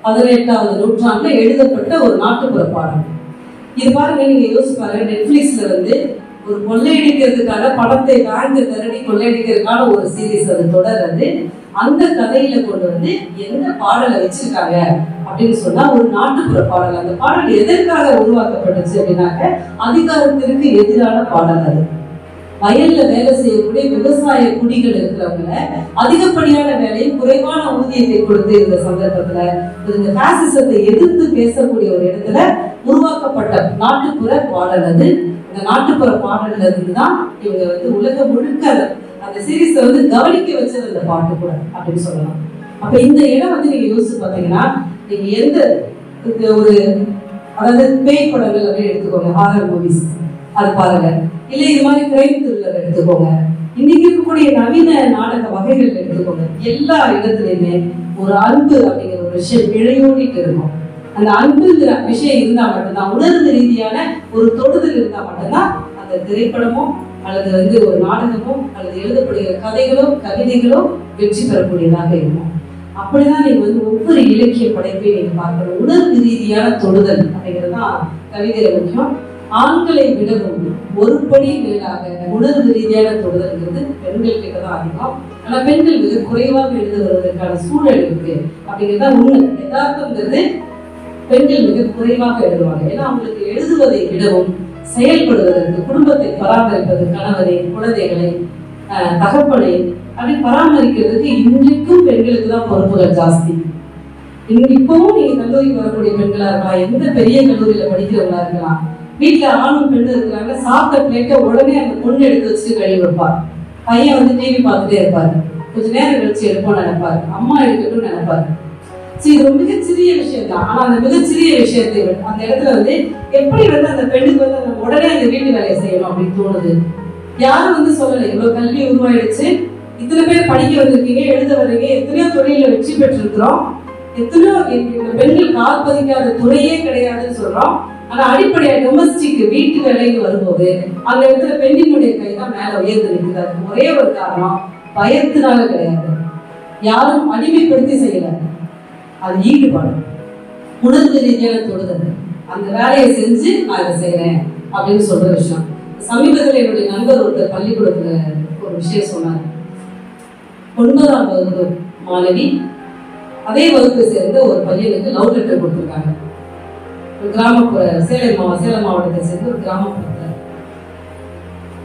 அது 18வது நூற்றாண்டுல எழுதப்பட்ட ஒரு நாட்டுப்புற பாடல். இது பாருங்க, நீங்க யோசிச்சு பாருங்க. நெட்ஃபிளிக்ஸ்ல வந்து ஒரு கொள்ளையடிக்கிறதுக்காக பணத்தை பேங்க் திரடி கொள்ளையடிக்கிறதுக்கான ஒரு சீரீஸ் அது தொடர்றது. அந்த கதையில கொண்டு வந்து எந்த பாடலை வச்சிருக்காங்க அப்படின்னு சொன்னா ஒரு நாட்டுப்புற பாடல். அந்த பாடல் எதற்காக உருவாக்கப்பட்டுச்சு அப்படின்னாக்க, அதிகாரத்திற்கு எதிரான பாடல். அது வயல்ல வேலை செய்யக்கூடிய விவசாய குடிகள் இருக்கிறவங்க அதிகப்படியான வேலையை குறைவான ஊதியத்தை கொடுத்து இந்த சந்தர்ப்பத்துல இந்த பாசிசத்தை எதிர்த்து பேசக்கூடிய ஒரு இடத்துல உருவாக்கப்பட்ட நாட்டுப்புற பாடல். அது இந்த நாட்டுப்புற பாடல்ல இருந்துதான் இவங்க வந்து உலகம் முழுக்க அந்த சீரீஸை வந்து கவனிக்க வச்சது அந்த பாட்டு கூட அப்படின்னு சொல்லலாம். அப்ப இந்த இடம் வந்து நீங்க யோசிச்சு பாத்தீங்கன்னா, நீங்க எந்த ஒரு அதாவது பேய் படங்கள் அப்படின்னு எடுத்துக்கோங்க, ஹாரர் மூவிஸ் அது பாருங்க, இல்ல இது மாதிரி கிரைம் த்ரில்லர் எடுத்துக்கோங்க, இன்னைக்கு இருக்கக்கூடிய நவீன நாடக வகைகள் எடுத்துக்கோங்க, எல்லா இடத்துலயுமே ஒரு அன்பு அப்படிங்கிற ஒரு விஷயம் இழையோடிட்டு இருக்கும். அந்த அன்புங்கிற விஷயம் இருந்தா மட்டும்தான், உணர்வு ரீதியான ஒரு தொடுதல் இருந்தா மட்டும்தான் அந்த திரைப்படமோ அல்லது ஒரு நாடகமோ அல்லது எழுதப்படுகிற கதைகளோ கவிதைகளோ வெற்றி பெறக்கூடியதாக இருக்கும். அப்படிதான் நீங்க ஒவ்வொரு இலக்கிய படைப்பையும் நீங்க பார்க்கணும். உணர்வு ரீதியான தொடுதல் அப்படிங்கிறதுதான் கவிதையில முக்கியம். ஆண்களை விடவும் ஒரு படி மேலாக உணர்வு ரீதியான தொடுதல்ங்கிறது பெண்கள் கிட்டதான் அதிகம். ஆனா பெண்கள் மிக குறைவாக எழுத வருவதற்கான சூழல் இருக்கு அப்படிங்கிறதா உண்மை. யதார்த்தம்ங்கிறது பெண்கள் மிக குறைவாக எழுதுவாங்க. ஏன்னா அவங்களுக்கு எழுதுவதை விடவும் செயல்படுவதற்கு, குடும்பத்தை பராமரிப்பது, கணவரை, குழந்தைகளை, தகப்பனை அப்படி பராமரிக்கிறதுக்கு இன்றைக்கும் பெண்களுக்கு தான் பொறுப்புகள் ஜாஸ்தி. இப்பவும் நீங்க கல்லூரிக்கு வரக்கூடிய பெண்களா இருக்கலாம், எந்த பெரிய கல்லூரியில படிக்கிறவங்களா இருக்கலாம், வீட்டுல ஆணும் பெண்ணு இருக்கிறாங்க, சாப்பிட்ட பிளேட்டை உடனே அந்த பொண்ணு எடுத்து வச்சுட்டு கழுவி வைப்பார். பையன் டிவி பார்த்துட்டே இருப்பாரு, கொஞ்ச நேரம் கழிச்சு எடுப்போம்னு நினைப்பாரு, அம்மா எடுக்கட்டும்னு நினைப்பாரு. இது ஒரு மிகச்சிறிய விஷயம் தான். ஆனா அந்த மிகச்சிறிய விஷயத்தை அந்த இடத்துல எப்படி அந்த பெண்ணுக்கு அந்த உடனே அந்த வீட்டு வேலையை செய்யணும் அப்படின்னு தோணுது. யாரும் சொல்லலை, இவ்வளவு கல்வி உருவாயிடுச்சு, இத்தனை பேர் படிக்க வந்திருக்கீங்க, எழுத வர்றீங்க, எத்தனையோ தொழில வெற்றி பெற்றிருக்கிறோம், எத்தனையோ பெண்கள் கால் பதிக்காத துறையே கிடையாதுன்னு சொல்றோம். ஆனா அடிப்படையா டொமஸ்டிக் வீட்டு வேலைக்கு வரும்போது அந்த இடத்துல பெண்ணினுடைய கை தான் மேல உயர்ந்து நிற்குது. அதுக்கு ஒரே ஒரு காரணம், பயத்தினால கிடையாது, யாரும் அடிமைப்படுத்தி செய்யல, அது ஈடுபாடு, உணர்வு ரீதியான தொடுதல். அந்த வேலையை செஞ்சு நான் இதை செய்யறேன் அப்படின்னு சொல்ற விஷயம். சமீபத்தில் என்னுடைய நண்பர் ஒருத்தர் பள்ளிக்கூடத்துல ஒரு விஷயம் சொன்னார். 9ஆம் வகுப்பு மாணவி அதே வகுப்பை சேர்ந்த ஒரு பையனுக்கு லவ் லெட்டர் கொடுத்துருக்காங்க. ஒரு கிராமப்புற சேலம் மாவட்டத்தை சேர்ந்த ஒரு கிராமப்புறத்துல.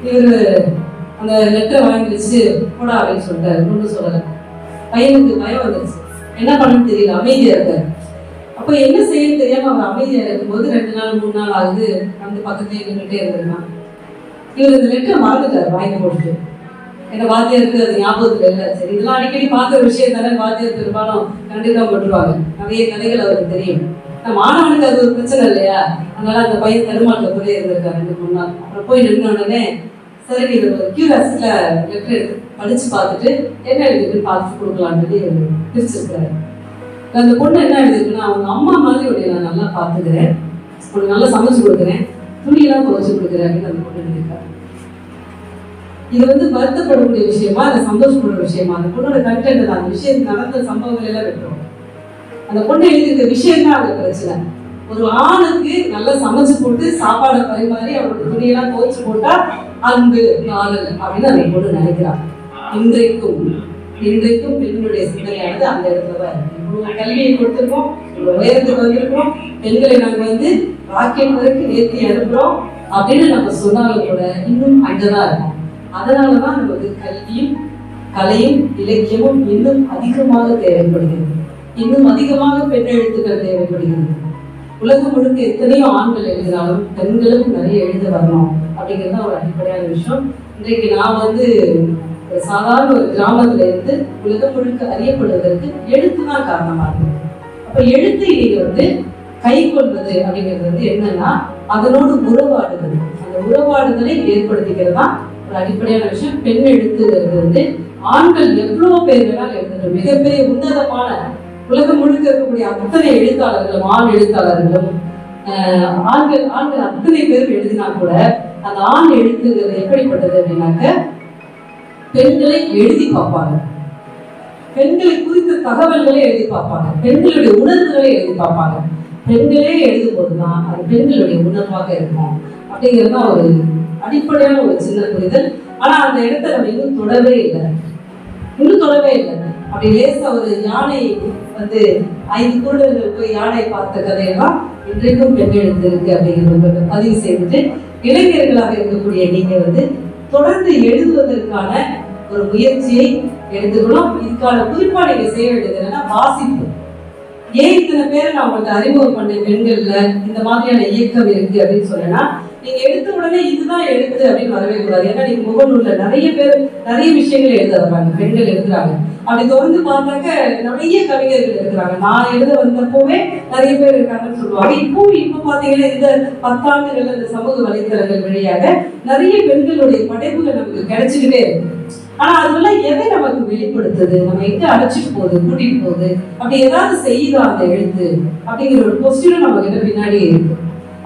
இவரு அந்த லெட்டரை வாங்கி வச்சு போடா அப்படின்னு சொல்லிட்டாரு. ஒன்றும் சொல்லலை. பையனுக்கு பயம் வந்துருச்சு, என்ன பண்ணு தெரியல, அமைதியா இருக்காரு. அப்ப என்ன செய்ய தெரியாம அவர் அமைதியா இருக்கும்போது 2 நாள் 3 நாள் ஆகுது, அந்த பக்கத்துலயே நின்றுட்டே இருந்திருக்கான். இவர் இந்த லெட்டரை மறந்துட்டாரு வாங்கி போட்டுட்டு. என்ன வாத்தியாருக்கு அது ஞாபகத்துல இல்லை. சரி, இதெல்லாம் அடிக்கடி பார்க்குற விஷயம் தானே, வாத்தியார் பெரும்பாலும் கண்டிப்பா போட்டுருவாங்க. நிறைய கதைகள் அவருக்கு தெரியும். மாணவனுக்கு அது ஒரு பிரச்சனை இல்லையா, அதனால அந்த பையன் தடுமாற்றத்தோடய இருந்திருக்காரு 2-3 நாள். அப்புறம் போய் நின்ன உடனே சரி நீங்க ஒரு கியூரியாசிட்டில லெட்டர் எடுத்து படிச்சு பார்த்துட்டு என்ன எழுதிருக்குன்னு பார்த்து கொடுக்கலான்னு சொல்லி பிரிச்சிருக்காரு. அந்த பொண்ணு என்ன எழுதிருக்குன்னா, அவங்க அம்மா மாதிரி உடைய நான் நல்லா பார்த்துக்கிறேன், உனக்கு நல்லா சமைச்சு கொடுக்குறேன், துணியெல்லாம் துவைச்சு கொடுக்குறேன் அப்படின்னு அந்த பொண்ணு எழுதியிருக்காரு. இது வருத்தப்படக்கூடிய விஷயமா, அதை சந்தோஷப்படுற விஷயமா, அந்த பொண்ணோட கண்டென்ட் தான், அந்த விஷயம் நடந்த சம்பவங்கள் எல்லாம் வெட்டுறோம். அந்த பொண்ணு எழுதியிருக்க விஷயம் தான் அங்க பிரச்சனை. ஒரு ஆணுக்கு நல்லா சமைச்சு போட்டு சாப்பாடை பரிமாறி அவரோட துணியெல்லாம் துவைச்சு போட்டா அன்பு காதல் அப்படின்னு அந்த பொண்ணு நினைக்கிறான். இன்றைக்கும் பெண்களுடைய சிந்தனையானது அந்த இடத்துலதான் இருக்கு. இவ்வளவு கல்வியை கொடுத்துருக்கோம், இவ்வளவு உயரத்துக்கு வந்திருக்கோம், பெண்களை நாங்க ராக்கெட் வரைக்கும் ஏற்றி அனுப்புறோம் அப்படின்னு நம்ம சொன்னாலும் கூட இன்னும் அங்கதான் இருக்கும். அதனாலதான் நமக்கு கல்வியும் கலையும் இலக்கியமும் இன்னும் அதிகமாக தேவைப்படுகிறது. இன்னும் அதிகமாக பெண் எழுத்துக்கள் தேவைப்படுகிறது. உலகம் முழுக்க எத்தனையோ ஆண்கள் எழுதினாலும் பெண்களும் நிறைய எழுத வரணும் அப்படிங்கிறது ஒரு அடிப்படையான விஷயம். இன்றைக்கு நான் சாதாரண ஒரு கிராமத்துல இருந்து உலகம் முழுக்க அறியப்படுவதற்கு எழுத்துதான் காரணமா இருக்கு. அப்ப எழுத்தை நீங்க கை கொள்வது அப்படிங்கிறது என்னன்னா, அதனோடு உறவாடுதல், அந்த உறவாடுதலை ஏற்படுத்திக்கிறதா ஒரு அடிப்படையான விஷயம். பெண் எழுத்துங்கிறது ஆண்கள் எவ்வளவு பேர் வேணாலும் எழுதுறது, மிகப்பெரிய உன்னதமான உலகம் முழுக்க இருக்கக்கூடிய அத்தனை எழுத்தாளர்களும் ஆண் எழுத்தாளர்களும் ஆண்கள் அத்தனை பேரும் எழுதினா கூட அந்த ஆண் எழுத்துங்கிறது எப்படிப்பட்டது அப்படின்னாக்க, பெண்களை எழுதி பார்ப்பாங்க, பெண்களை குறித்த தகவல்களை எழுதி பார்ப்பாங்க, பெண்களுடைய உணர்வுகளை எழுதி பார்ப்பாங்க. பெண்களே எழுதும் போதுதான் அது பெண்களுடைய உணர்வாக இருக்கும் அப்படிங்கிறது தான் ஒரு அடிப்படையான ஒரு சின்ன புரிதல். ஆனா அந்த இடத்த நம்ம இன்னும் தொடவே இல்லை. அப்படி லேசா ஒரு யானை 5 குருடர்கள் போய் யானை பார்த்த கதையெல்லாம் இன்றைக்கும் பெண் எழுத்து இருக்கு அப்படிங்கிறது பதிவு செய்துட்டு, இளைஞர்களாக இருக்கக்கூடிய நீங்க தொடர்ந்து எழுதுவதற்கான ஒரு முயற்சியை எடுத்துக்கணும். இதுக்கான குறிப்பா நீங்க செய்ய வேண்டியது என்னன்னா வாசிப்பு. ஏன் இத்தனை பேரை நான் உங்களுக்கு அறிமுகம் பண்ண பெண்கள்ல இந்த மாதிரியான இயக்கம் இருக்கு அப்படின்னு சொன்னா, நீங்க எடுத்த உடனே இதுதான் எழுத்து அப்படின்னு வரவே கூடாது. ஏன்னா நீங்க முகநூல்ல நிறைய பேர் நிறைய விஷயங்கள் எழுத வர்றாங்க, பெண்கள் எழுதுறாங்க. அப்படி தொடர்ந்து பார்த்தாக்க நிறைய கவிஞர்கள் இருக்கிறாங்க. நான் எழுத வந்தப்போவே நிறைய பேர் இருக்காங்கன்னு சொல்லுவாங்க. இப்ப பாத்தீங்கன்னா இந்த 10 ஆண்டுகள்ல இந்த சமூக வலைத்தளங்கள் வழியாக நிறைய பெண்களுடைய படைப்புகள் நமக்கு கிடைச்சுக்கிட்டே இருக்கு. ஆனா அதுல எதை நமக்கு வெளிப்படுத்துது, நம்ம எங்க அழைச்சிட்டு போகுது, கூட்டிட்டு போகுது, அப்படி ஏதாவது செய்யுதா அந்த எழுத்து அப்படிங்கிற ஒரு கொஸ்டினும் நம்ம கிட்ட பின்னாடியே இருக்கு.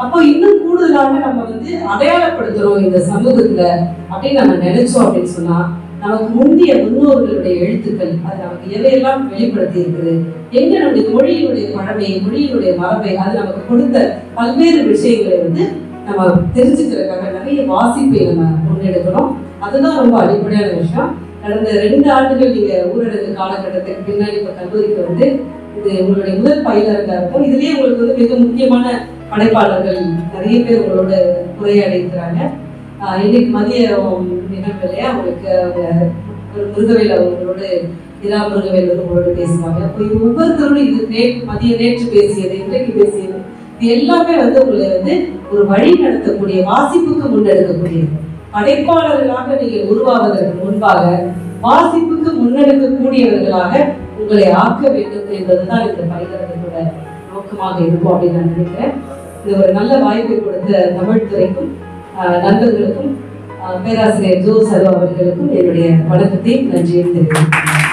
அப்போ இன்னும் கூடுதலாக நம்ம அடையாளப்படுத்துறோம் இந்த சமூகத்துல அப்படின்னு நம்ம நினைச்சோம் அப்படின்னு சொன்னா, நமக்கு முந்தைய முன்னோர்களுடைய எழுத்துக்கள் அது நமக்கு எதையெல்லாம் வெளிப்படுத்தி இருக்குது, எங்க நம்முடைய மொழியினுடைய பழமை, மொழியினுடைய மரபை, அது நமக்கு கொடுத்த பல்வேறு விஷயங்களை நம்ம தெரிஞ்சுக்கிறதுக்காக நிறைய வாசிப்பை நம்ம முன்னெடுக்கணும். அதுதான் ரொம்ப அடிப்படையான விஷயம். கடந்த 2 ஆண்டுகள் நீங்க ஊரடங்கு காலகட்டத்துக்கு பின்னாடி இப்ப கல்லூரிக்கு இது உங்களுடைய முதல் பயிலரங்கா இருக்கும். இதுலயே உங்களுக்கு மிக முக்கியமான படைப்பாளர்கள் நிறைய பேர் உங்களோட உரையாடிக்கிறாங்க. இன்னைக்கு மதியம் நிகழ்வு இல்லையா, உங்களுக்கு ஒரு முருகவேல் அவங்களோட இரா முருகவேல் உங்களோட பேசுவாங்க. அப்போ இது ஒவ்வொருத்தரும் இது நேற்று பேசியது, இன்றைக்கு பேசியது, இது எல்லாமே உங்களை ஒரு வழி நடத்தக்கூடிய, வாசிப்புக்கு முன்னெடுக்கக்கூடியது. படைப்பாளர்களாக நீங்கள் உருவாவதற்கு முன்பாக வாசிப்புக்கு முன்னெடுக்கக்கூடியவர்களாக உங்களை ஆக்க வேண்டும் என்பதுதான் இந்த பயிலரங்கத்தோட நோக்கமாக இருக்கும் அப்படின்னு நான் நினைக்கிறேன். இது ஒரு நல்ல வாய்ப்பை கொடுத்த தமிழ் துறைக்கும் நண்பர்களுக்கும் பேராசிரியர் ஜோ சரோ அவர்களுக்கும் என்னுடைய வணக்கத்தை நன்றியை தெரிவிக்கிறேன்.